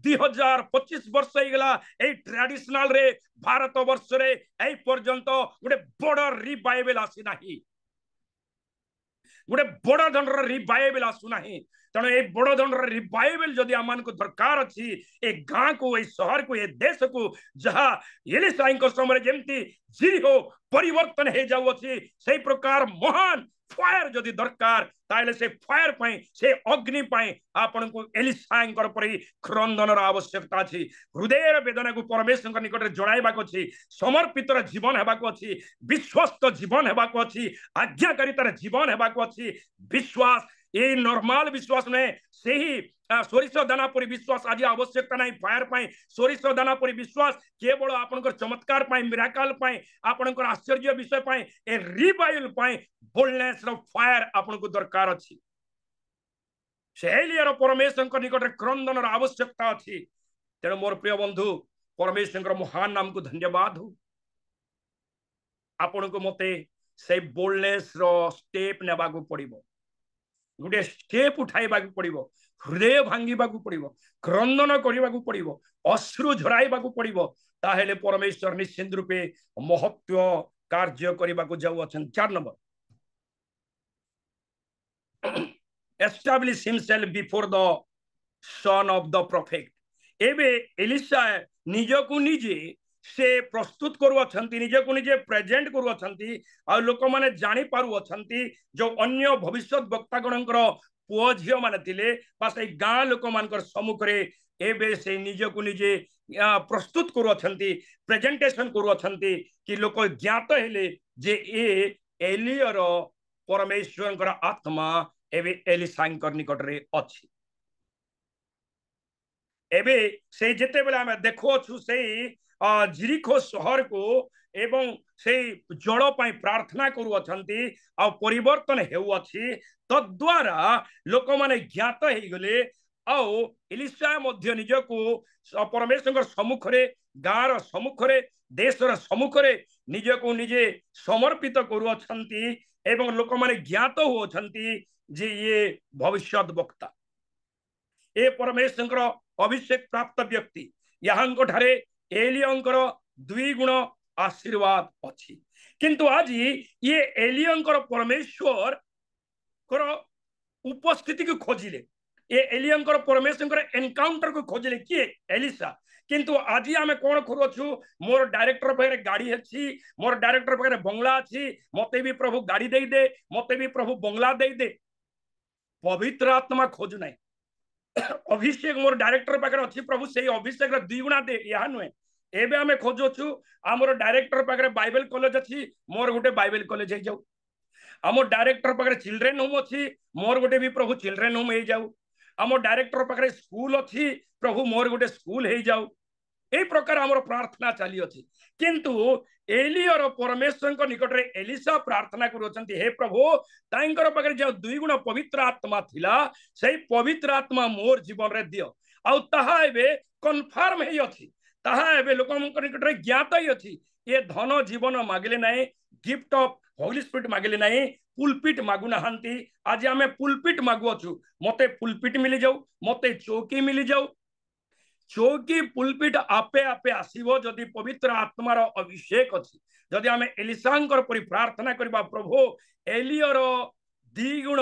2025 वर्ष होइगला ए ट्रेडिशनल रे भारत वर्ष रे ए पर्यंत गोटे बड़ रिवाइवल आसी नाही गोटे बड़ धनर रिवाइवल आसु नाही तेणु ए बड़ धनर रिवाइवल जदि आमान को दरकार अछि ए गाँ को ए शहर को ए देश को जहाँ एलिसाई को समय जेमती जीरो परिवर्तन हे जाउ अछि सेही प्रकार महान फायर जदि दरकार ताइले से फायर पाई से अग्नि पाई आपन को एलिसाईंकर परि क्रंदनर आवश्यकता अछि हृदयर वेदना को परमेश्वर निकट रे जणाइबा को अछि समर्पित जीवन हेबा को अछि विश्वस्त जीवन हेबा को अछि आज्ञाकारितार जीवन हेबा को अछि विश्वास ये नॉर्मल विश्वास नहीं से ही सोरिष दाना परी विश्वास आज आवश्यकता नहीं फायर पाई सोरिष दाना परी विश्वास केवल आपनकर चमत्कार पाई मिराकल पाई आपनकर आश्चर्य विषय पाई ए रिवाइवल पाई बोल्डनेस रो फायर आपनको दरकार अछि से एलियर परमेश्वर निकट क्रंदन आवश्यकता अछि तेणु मोर प्रिय बंधु परमेश्वर महान नाम को धन्यवाद हो आपन को मते से बोल्डनेस रो स्टेप नेबा को पड़िबो गोटे स्टेप उठाइबा को पड़िबो हृदय भांगिबा को पड़िबो क्रंदन करिबा को पड़िबो अश्रु झराइबा को पड़िबो ताहेले परमेश्वर निश्चित रूपे महत्व कार्य करिबा को जाउ अछन 4 number establish himself before the son of the prophet एबे एलिशा निजको निजे से प्रस्तुत करूछंती निजको निजे प्रेजेंट करूछंती आ लोक माने जानि पारु अछंती जो अन्य भविष्यत वक्ता गणकर पुओ झियो माने थिले बा से गां लोक मानकर सम्मुख रे एबे से निजको निजे प्रस्तुत करूछंती प्रेजेंटेशन करूछंती कि लोक ज्ञात हेले जे ए एलियर परमेश्वरकर आत्मा एबे एलिशांकर निकट रे अछि एबे से जेते बेला हम देखो छु से जिरिखो शहर को एवं से जल पाई प्रार्थना करू अछंती आ परिवर्तन हेउ अछि तद्वारा लोक माने ज्ञात हे गले आ एलिशा मध्य निजको परमेश्वर सम्मुख रे गार सम्मुख रे देशर सम्मुख रे निजको निजे समर्पित करू अछंती एवं लोक माने ज्ञात हो अछंती जे ये भविष्यत वक्ता ए परमेश्वर अभिषेक प्राप्त व्यक्ति यहाँ ठारे एलियंकर 2 गुण आशीर्वाद अछि किंतु आज ये एलियंकर परमेश्वर कर उपस्थिति को खोजिले ये एलियंकर परमेश्वर एनकाउंटर को खोजिले किए एलिशा किंतु आज आम कौन करूँ मोर डायरेक्टर पाखे गाड़ी अच्छी मोर डायरेक्टर पाखे बंगला अच्छी मते भी प्रभु गाड़ी दे दे मते भी प्रभु बंगला दे दे पवित्र आत्मा खोजु ना अभिषेक मोर डायरेक्टर पाखे अच्छी प्रभु से अभिषेक 2 गुणा दे या नुहे एबे आमे खोजुछु आमर डायरेक्टर पाखे बाइबल कॉलेज अच्छी मोर गोटे बाइबल कॉलेज हो जाऊ आम डायरेक्टर पाखे चिल्ड्रेन होम अच्छी मोर गोटे भी प्रभु चिल्ड्रेन होम हो जाऊ आम डायरेक्टर पाखे स्कूल अच्छी प्रभु मोर गोटे स्कूल हो जाऊ ए प्रकार आमर प्रार्थना चली अच्छी किंतु एलियर परमेश्वर निकट रे एलिशा प्रार्थना करुछंती हे प्रभु तांकर पाखे जो 2 गुण पवित्र आत्मा थिला से पवित्र आत्मा मोर जीवन रे दियो आ ताहा एबे कन्फर्म हे अछि ताहा एबे लोकमक निकट रे ज्ञात ही अछि ये धन जीवन मागिले नाही गिफ्ट ऑफ होली स्पिरिट मागिले नाही पुलपिट मागु नाहंती आज आमे पुलपिट मागु अछु मते पुलपिट मिली जाऊ मते चौकी मिली जाऊ चौकी पुलपिट आपे आपे आसीबो जदि पवित्र आत्मार अभिषेक अछि जदि आमे एलिशांकर परि प्रार्थना करबा प्रभु एलियर 2 गुण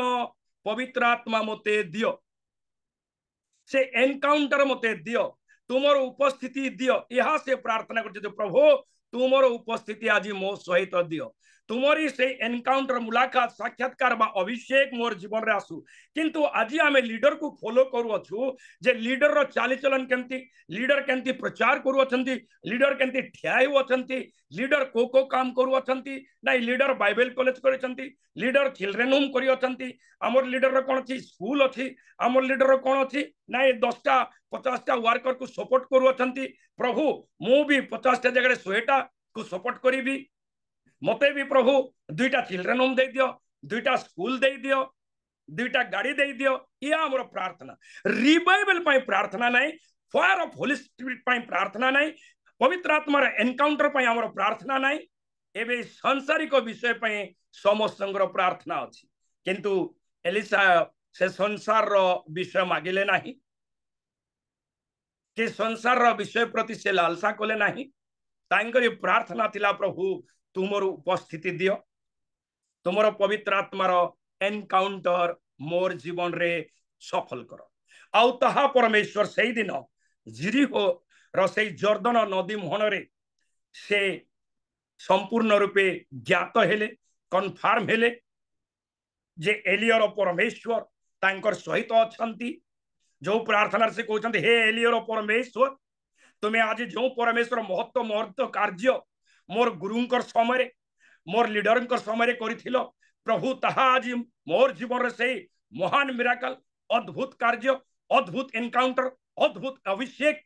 पवित्र आत्मा मते दियो से एनकाउंटर मते दियो तुमर उपस्थिति दियो यहाँ से प्रार्थना करते प्रभु तुमर उपस्थिति आज मो सहित दियो तुमरी से एनकाउंटर मुलाकात साक्षात्कार बा अभिषेक मोर जीवन रे आसु किंतु आज आमे लीडर को फॉलो करू अछु जे लीडर रो चाली चलन केंती लीडर केंती प्रचार करू अछंती लीडर केंती ठिया हो अछंती लीडर को काम करू अछंती नाही लीडर बाइबल कॉलेज करिसंती लीडर चिल्ड्रेन होम करी अछंती हमर लीडर रो कोन अछि स्कूल अछि हमर लीडर रो कोन अछि नाही 10टा 50टा वर्कर को सपोर्ट करू अछंती प्रभु मु भी 50टा जगह 100टा को सपोर्ट करीबी मते भी प्रभु 2टा चिल्ड्रेन होम दे दियो 2टा स्कूल दे दियो 2टा गाड़ी दे दियो या हमर प्रार्थना रिवाइवल पाई प्रार्थना नाही फायर ऑफ होली स्पिरिट पाई प्रार्थना नाही पवित्र आत्मार एनकाउंटर पाई हमर प्रार्थना नाही एबे सांसारिक विषय पाई समस्तंगर प्रार्थना अछि किंतु एलिशा से संसार रो विषय मागिले नाही के संसार रो विषय प्रति से लालसा कोले नाही तांकरी प्रार्थना थिला प्रभु तुमर उपस्थिति दियो तुमर पवित्र आत्मार एनकाउंटर मोर जीवन रे सफल करो आउ ताहा परमेश्वर से दिन जिरिहो रो से जर्दन नदी मुहन रे से संपूर्ण रूपे ज्ञात हेले कन्फर्म हेले जे एलियर परमेश्वर तांकर सहित अछंती जो प्रार्थना से कहते हे एलियर परमेश्वर तुम्हें आज जो परमेश्वर महत्व कार्य मोर गुरुंकर समय मोर लीडरंकर समय करिथिलो प्रभु ताहा आज मोर जीवन रे से महान मिराकल अद्भुत कार्य अद्भुत एनकाउंटर अद्भुत अभिषेक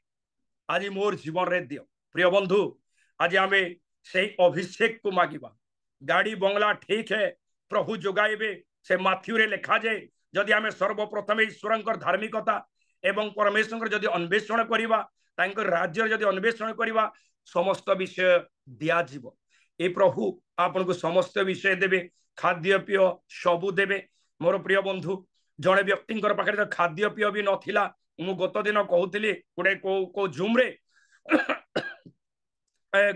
आज मोर जीवन रे दियो प्रिय बंधु आज आमे से अभिषेक को मागिबा गाड़ी बंगला ठीक है प्रभु जोगाइबे से माथ्यू रे लिखा जाए जदि आमे सर्वप्रथम ईश्वरंकर धार्मिकता एवं परमेश्वर जदि अन्वेषण करिबा तांकर राज्य जदि अन्वेषण करिबा समस्त विषय दिया जीव ए प्रभु आपन को समस्त विषय देबे खाद्य पेय सबु देबे मोर प्रिय बंधु जड़े व्यक्ति पाखे खाद्य पेय भी नथिला मु गत दिन कहूली गोटे को जूम रे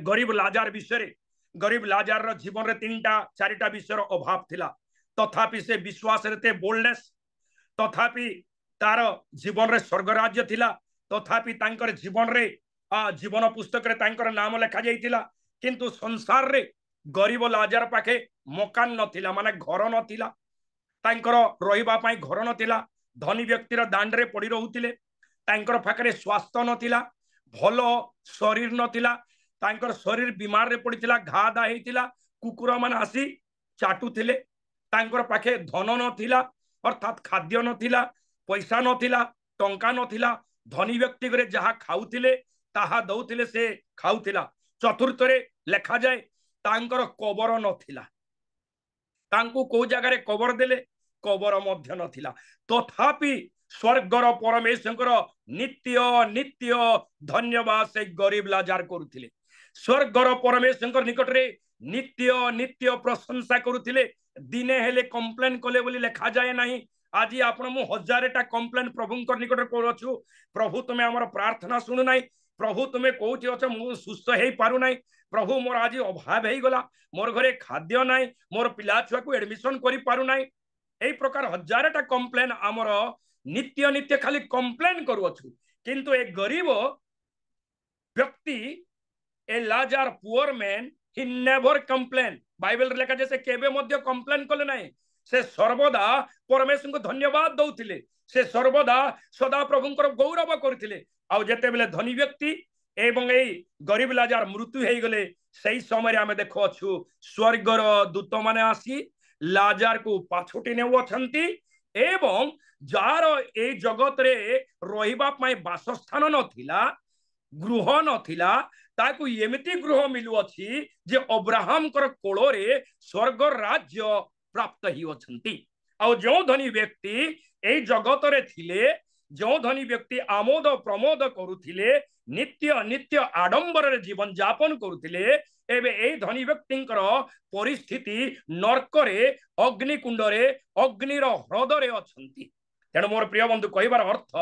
गरीब लाजार विषय गरीब लाजार जीवन रे 3-4 विषय अभाव थिला तथापि से विश्वास रे बोल्डनेस तथापि तार जीवन रे स्वर्ग राज्य थिला तथापि तांकर जीवन रे जीवन पुस्तक रे तांकर नाम लिखा जाइतिला किंतु संसार रे गरीब लाजार पाखे मकान नथिला माने घर नथिला तांकर रहिबा पाई घर नथिला धनी व्यक्तिर दांड रे पड़ी रहउतिले तांकर पाखरे स्वास्थ्य नथिला भलो शरीर नथिला तांकर शरीर बीमार रे पड़ीतिला घा दा हेतिला कुकुर मान आसी चाटुथिले तांकर पाखे धन नथिला अर्थात खाद्य नथिला पैसा नथिला टंका नथिला धनी व्यक्ति करे जहा खाउथिले ताहा दउथिले से खाउथिला चतुर्थ रे लिखा जाए तांकर कबर नथिला तांको को जगह रे कबर देले कबर मध्य नथिला तथापि स्वर्गर परमेश्वर नित्य नित्य धन्यवाद से गरीब लाजार करुथिले स्वर्गर परमेश्वर निकट रे नित्य नित्य प्रशंसा करुथिले दिने हेले कंप्लेन कले बोली लिखा जाए नहीं आज आपण मु हजारेटा कंप्लेन प्रभुंकर निकट रे करछु प्रभु तुमे हमर प्रार्थना सुनु नाही प्रभु तुमे कोठी अछ मु सुस्थ हेई पारु नाही प्रभु मोर आज अभाव हेई गला मोर घरे खाद्य नाही मोर पिला छुआ को एडमिशन करि पारु नाही एई प्रकार हजारेटा कंप्लेन हमर नित्य नित्य खाली कंप्लेन करूछु किंतु एक गरीब व्यक्ति ए लाजार poor man he never complain Bible लेखा जैसे केबे मध्य कंप्लेन कले नाही से सर्वदा परमेश्वर को धन्यवाद दउथिले से सर्वदा सदा प्रभुंकर गौरव करथिले आ जेते बेले धनी व्यक्ति एवं एई गरीब लाजार मृत्यु हेई गले सही समय आमे देखो अछु स्वर्गर दूत माने आसी लाजार को पाछोटी नेउ अछंती एवं जार ए जगत रे रहिबा पई वासस्थान नथिला गृह नथिला ताकू एमिति गृह मिलु अछि जे अब्राहम कर कोलो रे स्वर्ग राज्य प्राप्त ही अछंती आ जो धनी व्यक्ति ए जगत रे थिले जो धनी व्यक्ति आमोद प्रमोद करुथिले नित्य नित्य आडंबर रे जीवन यापन करुथिले एबे ए धनी व्यक्तिंकर परिस्थिति नरक रे अग्निकुंड रे अग्निर ह्रद रे अछंती तेणु मोर प्रिय बंधु कहबार अर्थ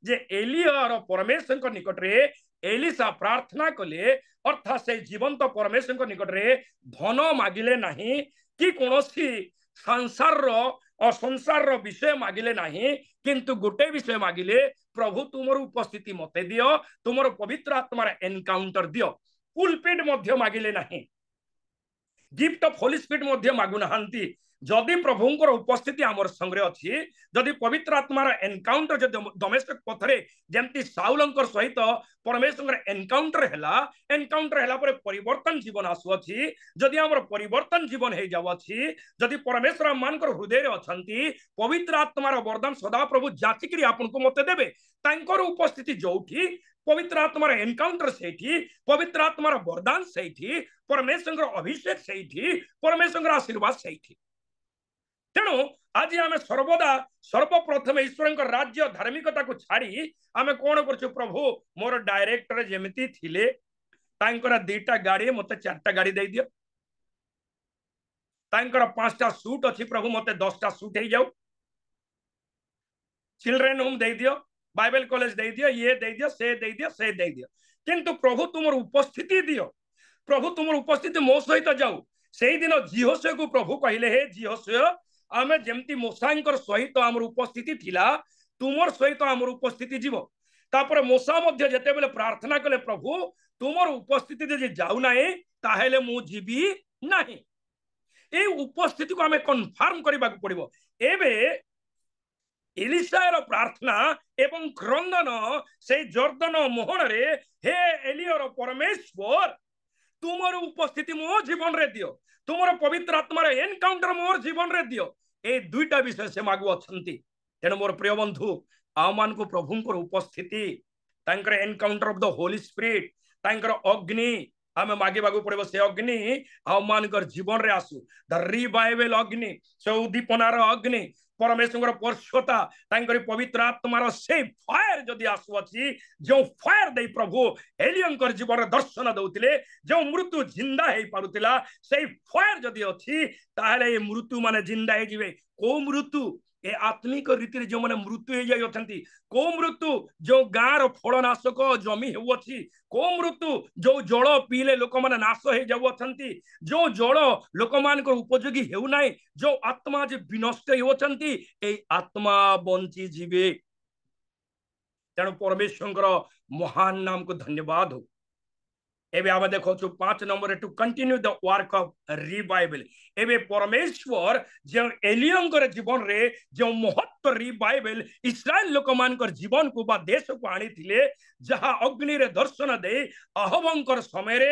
जे एलियार परमेश्वर निकट रे एलिसा प्रार्थना कले अर्थात से जीवंत परमेश्वर निकट रे धन मागिले नहीं कि कोनोसी संसार विषय मागिले नहीं किंतु गोटे विषय मागिले प्रभु तुमर उपस्थिति मते दियो तुमर पवित्र आत्मार एनकाउंटर दियो पुलपिट मध्य मागिले नहीं गिफ्ट ऑफ होली स्पिरिट मध्य मागु नहांती जदि प्रभुंकर उपस्थिति आमर संगे अच्छी जदि पवित्र आत्मार एनकाउंटर जदि दमेश्क पथरे जेमती साउलंकर सहित परमेश्वर एनकाउंटर हैला पर परिवर्तन जीवन आसुअछि जदि आमर परिवर्तन जीवन हे जाउछि जदि परमेश्वर मानकर हृदय रे अछंती पवित्र आत्मार वरदान सदा प्रभु जाचिकरी आपनको मते देबे तांकर उपस्थिति जोठी पवित्र आत्मार एनकाउंटर सेठी पवित्र आत्मार वरदान सेठी परमेश्वर अभिषेक सेठी परमेश्वर आशीर्वाद सेठी तेणु आज आम सर्वदा सर्वप्रथम ईश्वर राज्य धार्मिकता को छाड़ी आम कौन कर प्रभु मोर डायरेक्टर जमी थिले तांकर 2टा गाड़ी मत 4टा गाड़ी दे दियो तांकर 5टा सूट अच्छी प्रभु मत 10टा सूट हो जाऊ चिल्ड्रेन होम दे दियो बाइबल कॉलेज दे दियो ये दे दियो से दे दियो से दे दियो किंतु प्रभु तुमर उपस्थिति दियो प्रभु तुमर उपस्थिति मो सहित जाऊ से दिन जिहोशे को प्रभु कहले हे जिहोशे आमे जेमती मोसांकर सहित आमर उपस्थिति थिला तुमर सहित आमर उपस्थिति जीव तापर मोसा मध्य जेते बेले प्रार्थना कले प्रभु तुमर उपस्थिति जे जाऊ नाही ताहेले मु जीवी नाही ए उपस्थिति को आमे कन्फर्म करबा को पड़िबो एबे एलिसार प्रार्थना एवं क्रंदन से जर्दन मोहन रे हे एलियर परमेश्वर तुमर उपस्थिति मो जीवन रे दियो तुमर पवित्र आत्मार एनकाउंटर मोर जीवन रे दियो ए दुईटा विषय से मागु अछंती। तेणु मोर प्रिय बंधु आम मान को प्रभुंकर उपस्थिति तांकर encounter of the Holi spirit तांकर अग्नि आमे मागे बागु पड़े से अग्नि आम मानकर जीवन रे आसु द रिवाइवल अग्नि से उद्दीपनार अग्नि परमेश्वर परशुता तांकर पवित्र आत्मार से फायर जदि आसु अछि जो फायर दे प्रभु एलियनकर जीवन दर्शन दउतिले जो मृत्यु जिंदा हे पारुतिला से फायर जदि अछि ताहले ए मृत्यु माने जिंदा हे जिवे को मृत्यु ए आत्मिक रीति जो माने मृत्यु हे जाय अछंती को मृत्यु जो गाँर फलनाशक जमी हेउछि को मृत्यु जो जल पीले लोक माने नाश हे जाउ अछंती जो जल लोक मान को उपयोगी हेउ नाही जो आत्मा जे विनष्ट हेउछंती ए आत्मा बंची जीवे। तेणु परमेश्वर महान नाम को धन्यवाद हो। एबे आमे देखो 5 number two continue the work of revival. एबे परमेश्वर जो एलियनकर जीवन रे जो महत्व रिवाइवल इस्राएल लोक मानकर जीवन को बा देश को आनी थिले जहां अग्नि रे दर्शन दे अहबंकर समय रे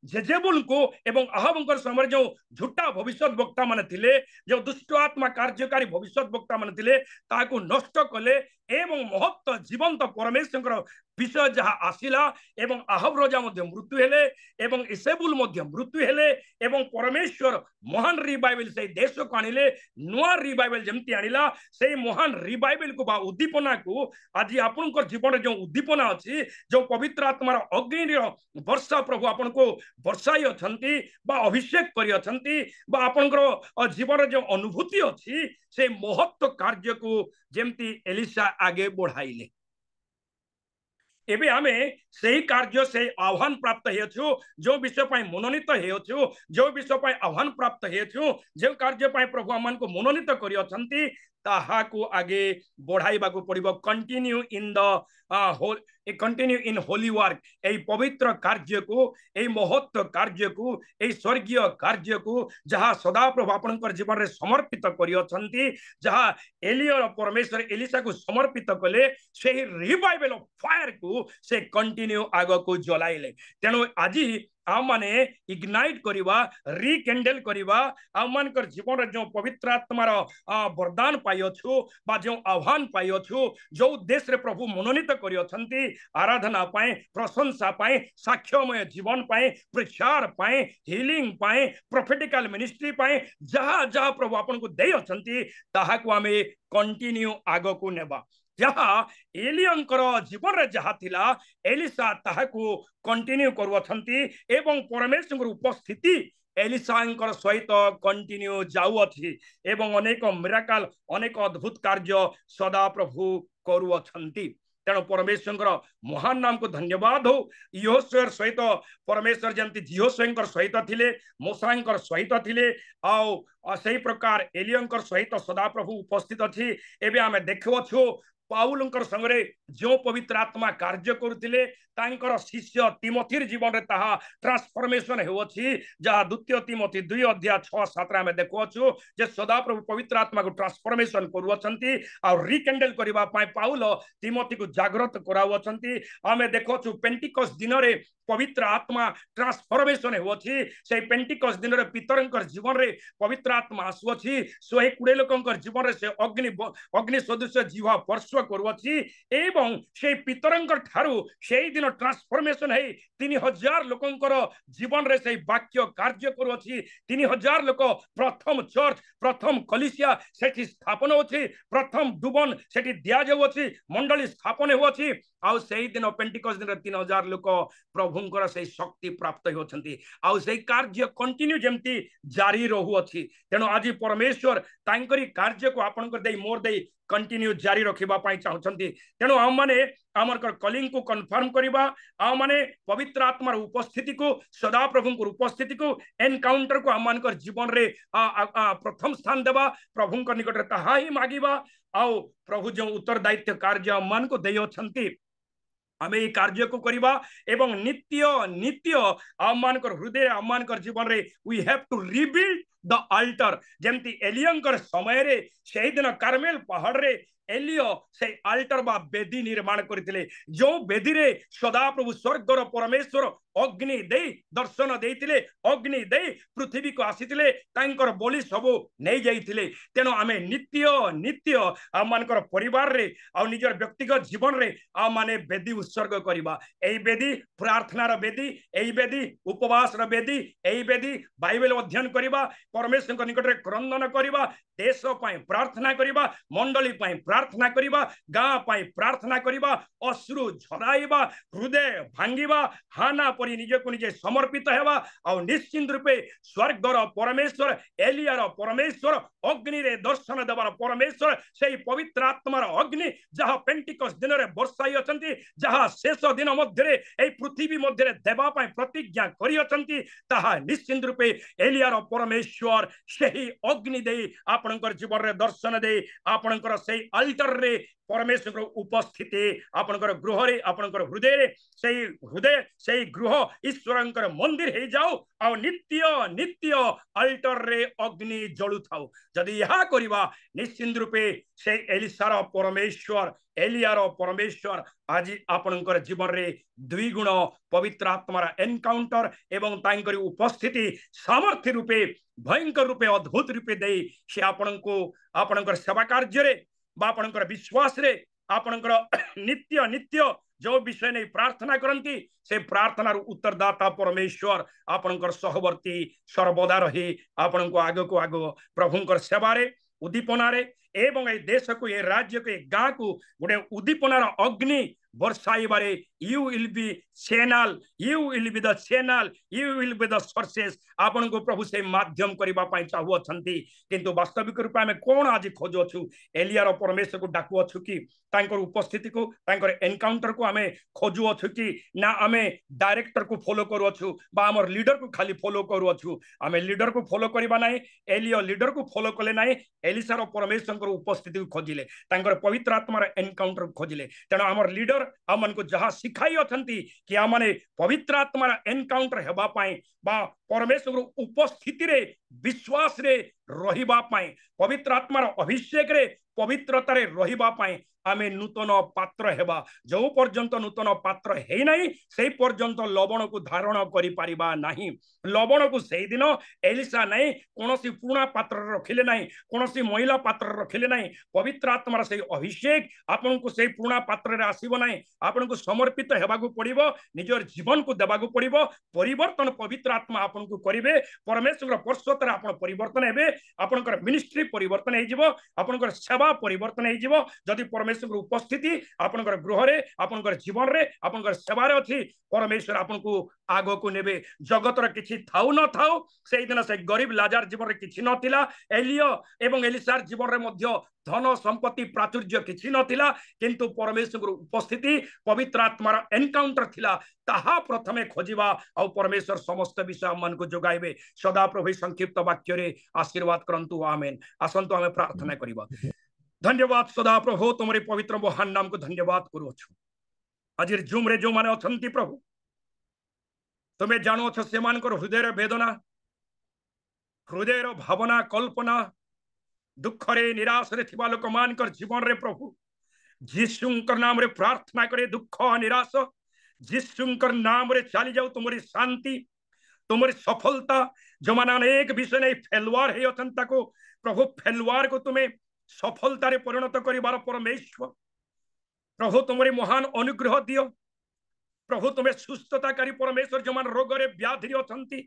जेजेबुल को एवं अहबंकर समय जो झूठा भविष्यत वक्ता माने थिले जो दुष्ट आत्मा कार्यकारी भविष्यत वक्ता माने थिले ताको नष्ट कले एवं महत्व जीवंत परमेश्वर विषय जहाँ आसिला एवं आहब राजा मध्य मृत्यु हेले एवं इसेबुल मध्य मृत्यु हेले एवं परमेश्वर महान रिवाइवल से देश को आनिले नुआ रिवाइवल जमती आनिला से महान रिवाइवल को बा उद्दीपना को आज आपनकर जीवन जो उद्दीपना अछि जो पवित्र आत्मार अग्नि वर्षा प्रभु आपन को वर्षाई अछंती बा अभिषेक करी अछंती बा आपनकर जीवन जो अनुभूति अछि से महत्व कार्य को जेमती एलिशा आगे बढ़ाइले। एबे आमे सही कार्य से आह्वान प्राप्त हेछु जो विषय पाई मनोनीत हेछु जो विषय पाई आह्वान प्राप्त हेछु जो कार्य पाई प्रभु आमान को मनोनीत करी अछंती ताहा को आगे बढ़ाइबा को पड़िबो। Continue in the continue in holy work ए पवित्र कार्य को ए महत्व कार्य को ए स्वर्गीय कार्य को जहाँ सदा प्रभु आपनकर जीवन रे समर्पित करी अछंती जहाँ एलिया परमेश्वर एलिशा को समर्पित कले से रिवाइवल ऑफ फायर को से कंटिन्यू आग को जलाइले। तेणु आज आम माने इग्नाइट करिवा रिकेंडल करिवा आम मानकर जीवन रे जो पवित्र आत्मार वरदान पाइछु बा जो आह्वान पाइछु जो उद्देश्य रे प्रभु मनोनीत करी अछंती आराधना पाए प्रशंसा पाए साक्ष्यमय जीवन पाए प्रचार पाए हीलिंग पाए प्रोफेटिकल मिनिस्ट्री पाए जहाँ जहाँ प्रभु आपन को दे अछंती ताहा को आमे कंटिन्यू आगो को नेबा। जहाँ एलियनकर जीवन रे जहाँ थिला एलिशा ताहा को कंटिन्यू करू अछंती एवं परमेश्वर उपस्थिति एलिशांकर सहित कंटिन्यू जाऊ अछि एवं अनेक मिराकल अनेक अद्भुत कार्य सदा प्रभु करू अछंती। तेणु परमेश्वर महान नाम को धन्यवाद हो। यहोशूआ सहित परमेश्वर जमती यहोशूआ सहित थिले मूसा सहित थिले आउ सही प्रकार एलियनकर सहित सदा प्रभु उपस्थित अछि। एबे आमे देखुछु पाउलंकर संगरे जो पवित्र आत्मा कार्य करुथिले तांकर शिष्य तिमोथीर जीवन रे ताहा ट्रांसफॉर्मेशन हेउछि जहाँ 2 तिमोथी 2 अध्याय 6-7 में देखुछु जे सदा प्रभु पवित्र आत्मा को ट्रांसफॉर्मेशन करुअछंती और रिकेंडल करिबा पाए पाउल तिमोथी को जागृत कराउअछंती। आमे देखुछु पेंटिकॉस्ट दिन रे पवित्र आत्मा ट्रांसफॉर्मेशन हेउछि से पेंटिकॉस्ट दिन रे पितरंकर जीवन रे पवित्र आत्मा आसुछि 120 लोकंकर जीवन रे से अग्नि सदृश जीवा स्पर्श करुछि एवं से पितरंकर ठारू से दिन ट्रांसफॉर्मेशन है 3000 लोकंकर जीवन रे से वाक्य कार्य करुछि 3000 लोक प्रथम चर्च प्रथम कलिसिया सेठी स्थापन होछि प्रथम दुबन सेठी दिया जाउछि मंडली स्थापन होछि आउ से दिन पेंटिकॉस्ट दिन 3000 लोक प्रभुंकर से शक्ति प्राप्त होछंती आउ से कार्य कंटिन्यू जेमती जारी रहुअछि। तेणु आज परमेश्वर तांकरी कार्य को आपनकर देई मोर देई कंटिन्यू जारी रखिबा पाई चाहुछंती। तेणु हम माने आमरकर कलिंग को कन्फर्म करिबा आ माने पवित्र आत्मार उपस्थिति को सदा प्रभुंकर उपस्थिति को एनकाउंटर को आमनकर जीवन रे प्रथम स्थान देबा प्रभुंकर निकट रे ताहा ही मागिबा आउ प्रभु जो उत्तरदायित्व कार्य मन को देय अछंती आमे ये कार्य को करिबा एवं नित्य नित्य आमनकर हृदय आमनकर जीवन रे we have to rebuild the altar जेमती एलियनकर समय रे से दिन कार्मेल पहाड़ रे एलियो से आल्टर बा बेदी निर्माण करथिले जो बेदी रे सदा प्रभु स्वर्गर परमेश्वर अग्नि दे दर्शन देइथिले अग्नि दे पृथ्वी को आसीथिले तांकर बलि सबो नै जाइथिले तेनो आमे नित्य नित्य आ मानकर परिवार रे आ निजर व्यक्तिगत जीवन रे आ माने बेदी उत्सर्ग करिबा एई बेदी प्रार्थनार बेदी एई बेदी उपवास र बेदी एई बेदी बाइबल अध्ययन करिबा परमेश्वर को निकट रे क्रंदन करिबा देश पाई प्रार्थना करिबा मंडली पाई प्रार्थना करिबा गाँ पाई प्रार्थना करिबा अश्रु झराइबा हृदय भांगिबा हाना परी निजे को निजे समर्पित हेबा और निश्चिंत रूपे स्वर्गर परमेश्वर एलियार परमेश्वर अग्नि रे दर्शन देवार परमेश्वर से पवित्र आत्मार अग्नि जहाँ पेंटिकस दिन रे बर्षाई अछंती जहाँ शेष दिन मध्य पृथ्वी मध्य देवा पाई प्रतिज्ञा करी अछंती ताहा निश्चिंत रूपे एलियार परमेश्वर सही अग्नि दे आपणकर जीवन रे दर्शन दे आपणकर सही अल्टर रे परमेश्वर उपस्थिति आपणकर गृह रे आपणकर हृदय रे सही गृह ईश्वरंकर मंदिर हे जाओ आ नित्य नित्य अल्टर रे अग्नि जळु थाउ जदि यहा करिबा निश्चिंत रूपे से एलिसार परमेश्वर एलियार परमेश्वर आज आपणकर जीवन रे द्विगुण पवित्र आत्मार एनकाउंटर एवं तांकर उपस्थिति सामर्थ्य रूपे भयंकर रूपे अद्भुत रूपे दे से आपणकर सेवा कार्य रे बा आपणकर विश्वास रे आपणकर नित्य नित्य जो विषय नहीं प्रार्थना करती से प्रार्थनार उत्तरदाता परमेश्वर आपणकर सहवर्ती सर्वदा रही आपण को आग प्रभुंकर सेवारे उद्दीपनारे एवं ए देश को ए राज्य को ए गाँ को गोटे उद्दीपनार अग्नि बर्षाइबारे you will be channel you will be the channel you will be the sources आपन को प्रभु से माध्यम करबा पई चाहू अछंती किंतु वास्तविक रूप में कोन आज खोजो छु एलियार परमेश्वर को डाकू अछु कि तांकर उपस्थिति को तांकर एनकाउंटर को हमें खोजू अछु कि ना हमें डायरेक्टर को फॉलो करू अछु बा हमर लीडर को खाली फॉलो करू अछु हमें लीडर को फॉलो करबा नाही एलिया लीडर को फॉलो कले नाही एलिसार परमेश्वर को उपस्थिति को खोजिले तांकर पवित्र आत्मार एनकाउंटर को खोजिले तेना हमर लीडर आमन को जहाँ सिखाई अछंती कि आमने पवित्र आत्मार एनकाउंटर हेबा पाई बा परमेश्वर उपस्थिति रे विश्वास रे रहिबा पाई पवित्र आत्मार अभिषेक रे पवित्रता रे रहिबा पाई आमे नूतन पात्र हेबा जो पर्यंत नूतन पात्र हे नाही से पर्यंत लवण को धारण करि परिबा नाही लवण को से दिन एलिसा नाही कोनोसी पुराना पात्र रखिले नाही कोनोसी महिला पात्र रखिले नाही पवित्र आत्मार से अभिषेक आपन को से पुराना पात्र रे आसीबो नाही आपन को समर्पित हेबा को पड़िबो निजर जीवन को देबा को पड़िबो परिवर्तन पवित्र आत्मा आपन को करिवे परमेश्वर परसोतर आपन परिवर्तन हेबे आपनकर मिनिस्ट्री परिवर्तन हे जिवो आपनकर सेवा परिवर्तन हे जिवो जदि परमेश्वर उपस्थिति आपनकर गृह रे आपनकर जीवन रे आपनकर सेवा रे अछि परमेश्वर आपन को आगो को नेबे जगतर किछि थाउ न थाउ सेहि दिन से गरीब लाजार जीवन रे किछि नथिला एलियो एवं एलिसार जीवन रे मध्य धन संपत्ति प्राचुर्य किछि नथिला किंतु परमेश्वर उपस्थिति पवित्र आत्मार एनकाउंटर थिला ताहा प्रथमे खोजिबा और परमेश्वर समस्त विषय मन को जोगाइबे सदा प्रभु संक्षिप्त वाक्य रे आशीर्वाद करंतु आमेन आसंतु हमें प्रार्थना करिबा धन्यवाद सदा प्रभु तुमरे पवित्र महान नाम को धन्यवाद करूछु आज जूम रे जो माने अछंती प्रभु तुम्हें जानो छ से मानकर हृदय रे वेदना हृदय रो भावना कल्पना दुख रे निराश रे थिबा लोक मानकर जीवन रे प्रभु यीशुंकर नाम रे प्रार्थना करे दुख निराश यीशुंकर नाम रे चली जाओ तुमरी शांति तुमरी सफलता जो माने अनेक विषय नहीं फेलवार है अछंता को प्रभु फेलवार को तुम्हें सफलता रे परिणत करिबार परमेश्वर प्रभु तुमरी महान अनुग्रह दियो प्रभु तुम्हें सुस्थताकारी परमेश्वर जो मान रोग रे व्याधि अछंती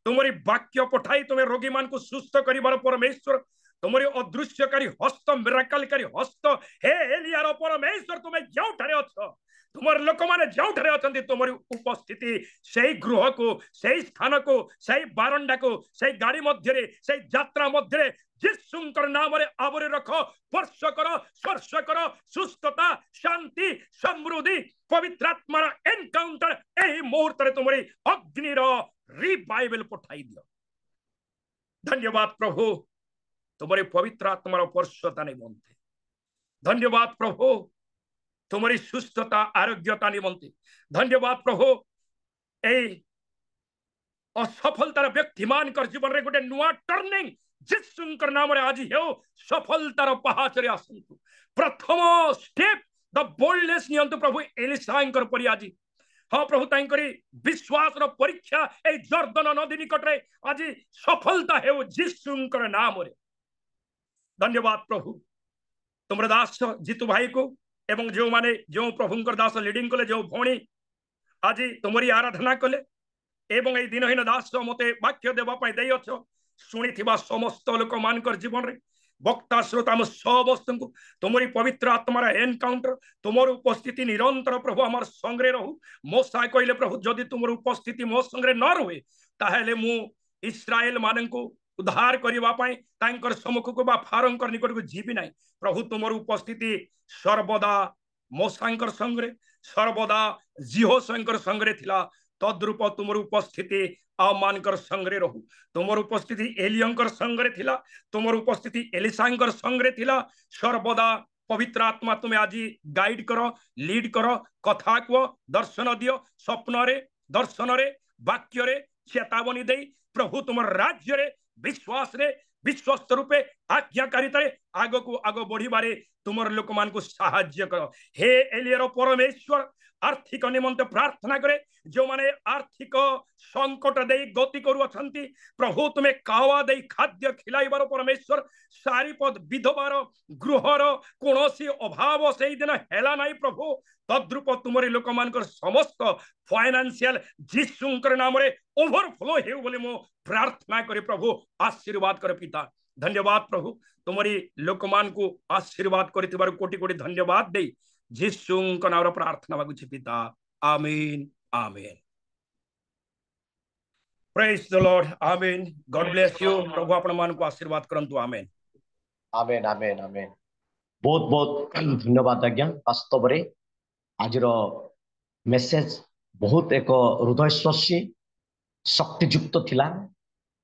तुमरी वाक्य पठाई तुम्हें रोगी मान को सुस्थ करिबार परमेश्वर तुमरी अदृश्यकारी हस्त मिराकलकारी हस्त हे एलियार परमेश्वर तुम्हें जोठारे अछ तुमर लोक माने जोठारे अछंती तुमरी उपस्थिति सेही गृह को सेही स्थान को सेही बारंडा को सेही गाड़ी मध्य रे सेही यात्रा मध्य रे यीशुंकर नाम रे आवरे रखो स्पर्श करो सुस्थता शांति समृद्धि पवित्र आत्मार एनकाउंटर एही मुहूर्त रे तुमरी अग्नि रो रिवाइवल पठाई दियो धन्यवाद प्रभु तुम्हारी पवित्र आत्मार स्पर्शता निमंते धन्यवाद प्रभु तुम्हारी सुस्थता आरोग्यता निमंते धन्यवाद प्रभु ए असफलतार व्यक्ति मान कर जीवन रे गोटे नुआ टर्निंग ଯୀଶୁଙ୍କର ନାମରେ ଆଜି ହେଉ ସଫଳତାର ପାହାଚରେ ଆସନ୍ତୁ। ପ୍ରଥମ ଷ୍ଟେପ ଦ ବୋଲ୍ଡନେସ୍ ନିଅନ୍ତୁ ପ୍ରଭୁ ଏଲିଶାଙ୍କର ପରି ଆଜି। हाँ प्रभु तांकरी विश्वास रो परीक्षा ए जर्दन नदी निकटरे आज सफलता है जीशुंकर नाम रे। धन्यवाद प्रभु तुमर दास जीतू भाई को एवं जो माने जो प्रभुंकर दास लीडिंग कले जो भौणी आज तुमरी आराधना कले एवं ए दिनहीन दास मते वाक्य देवा पई देई अछो सुनिथिबा समस्त लोक मानकर जीवन रे वक्ता श्रोता हम समस्त को तुमरी पवित्र आत्मार एनकाउंटर तुमर उपस्थिति निरंतर प्रभु आम संगे रहू। मोसा कहले प्रभु जदि तुमर उपस्थिति मो संगे न रहे ताहेले मु इस्राएल मान को उद्धार करने सम्मुख को फारों निकट को जीवी ना। प्रभु तुमर उपस्थिति सर्वदा मोसांकर संगे सर्वदा जिहोशंकर संगे थिला तद्रूप तुमर उपस्थिति आम मानकर संगे रहू। तुमर उपस्थिति एलियंकर संगे थिला तुमर उपस्थिति एलिसांकर संगे थिला सर्वदा पवित्र आत्मा तुम्हें आज गाइड कर लीड कर कथा कह दर्शन दियो स्वप्न रे दर्शन रे वाक्य रे चेतावनी दे प्रभु तुम राज्य रे विश्वास रे विश्वस्त रूपे आज्ञाकारिता आग को आग बढ़िबारे तुमर लोक मान को साहाय्य कर। हे एलियर परमेश्वर आर्थिक निमंते प्रार्थना करे जो माने आर्थिक संकट दे गति करू अछंती प्रभु तुम्हें कावा दे खाद्य खिलाइबार परमेश्वर सारीपद विधवार गृहर कोनोसी अभाव से दिन हेला नाही प्रभु तद्रूप तुमरे लोक मानकर समस्त फाइनेंशियल जीशुंकर नाम रे ओवरफ्लो हेउ बोले मो प्रार्थना करे प्रभु आशीर्वाद कर पिता। धन्यवाद प्रभु तुमरी लोक मान को आशीर्वाद करितिबार कोटि कोटि धन्यवाद दे जीशुंक नाम रे प्रार्थना मागुछि पिता आमीन आमीन। प्रेज द लॉर्ड आमीन। गॉड ब्लेस यू प्रभु आपण मान को आशीर्वाद करंतु आमीन आमेन आमेन आमेन। बहुत बहुत धन्यवाद आज्ञा। वास्तव रे आज मेसेज बहुत एक हृदयस्पर्शी शक्तियुक्त थिला।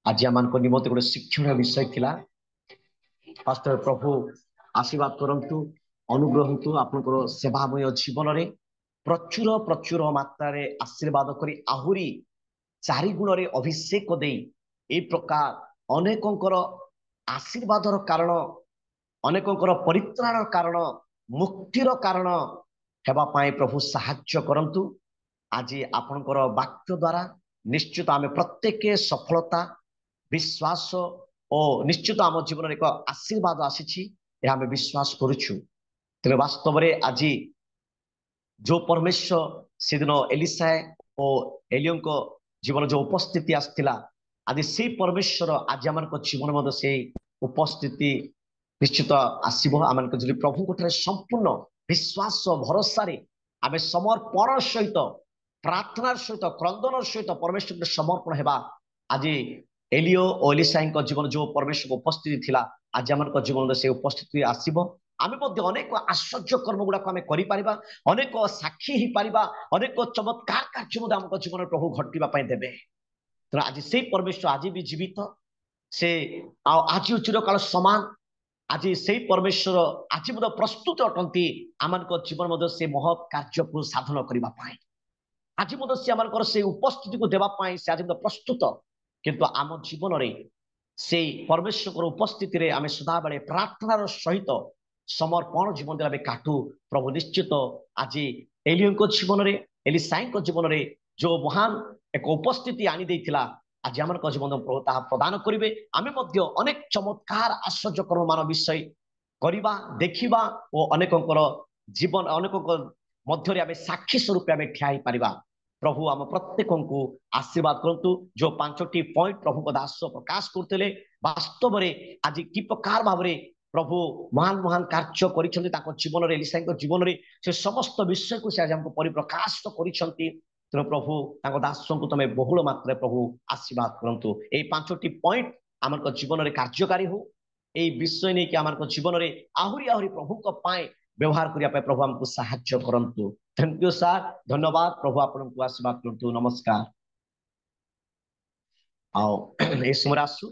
आज आम निमंते गोटे शिक्षण विषय थिला। वास्तव प्रभु आशीर्वाद करंतु अनुग्रहंतु आपनकर सेवामय जीवन रे प्रचुर प्रचुर मात्रा रे आशीर्वाद करी आहुरी 4 गुण रे अभिषेक दे ए प्रकार अनेकंकर आशीर्वादर कारण अनेकंकर परित्राण कारण मुक्तिर कारण हेबा पाए प्रभु साहाय्य करंतु। आज आपनकर वाक्य द्वारा निश्चित आम प्रत्येक सफलता विश्वास और निश्चित आम जीवन एक आशीर्वाद आसी आम विश्वास करुछु। तेरे वास्तव में आज जो परमेश्वर से दिन एलिसा और एलियन को जीवन जो उपस्थिति आसला आज से परमेश्वर आज आम जीवन मध्य से उपस्थिति निश्चित आसब। आम प्रभु को संपूर्ण विश्वास भरोसा आम समर्पण सहित प्रार्थना सहित क्रंदन सहित परमेश्वर समर्पण हेबा। आज एलियो और एलिसा जीवन जो परमेश्वर उपस्थिति थिला आज आम जीवन से उपस्थिति आसब। आम अनेक आश्चर्य कर्म गुड़ाक आम कर अनेक साक्षी ही पारिबा अनेक चमत्कार कार्य आम जीवन प्रभु घटापी देवे। तेना आज से परमेश्वर आज भी जीवित से आज चिरकाल समान आज से परमेश्वर आज प्रस्तुत अटंती आम जीवन मध्य से महत् कार्य को साधन करने आज से आम से उपस्थिति को देवाई से आज प्रस्तुत किंतु आम जीवन रे से परमेश्वर उपस्थिति रे आम सदा बेले प्रार्थनार सहित समर्पण जीवन दिला काटू। प्रभु निश्चित आज एलियन जीवन रे एलिसा जीवन रे जो महान एक उपस्थिति आनी देथिला आज आम जीवन प्रभु ता प्रदान करेंगे। आम अनेक चमत्कार आश्चर्य कर्म मान विषय करवा देखा और अनेकंकर जीवन अनेक मध्य आम साक्षी स्वरूप आम ठिया पारिबा। प्रभु आम प्रत्येक को आशीर्वाद करंतु। जो 5टी पॉइंट प्रभु को दास प्रकाश करते वास्तव में आज कि प्रकार भाव प्रभु महान महान कार्य करिसेंति ताको जीवन रे एलिसा जीवन रे से समस्त विषय को से आज हमको परिप्रकाश करिसेंति। तेणु प्रभु ताको दास को तमे बहुल मात्रा प्रभु आशीर्वाद करंतु। ए 5टी पॉइंट आम जीवन रे कार्यकारी हो ए विषय नहीं कि आम जीवन रे आहुरी आहुरी प्रभु को पाए व्यवहार करने प्रभु हमको साहाय्य करंतु। थैंक यू सर धन्यवाद प्रभु आपको आशीर्वाद करंतु। नमस्कार आओ ए समय आसु।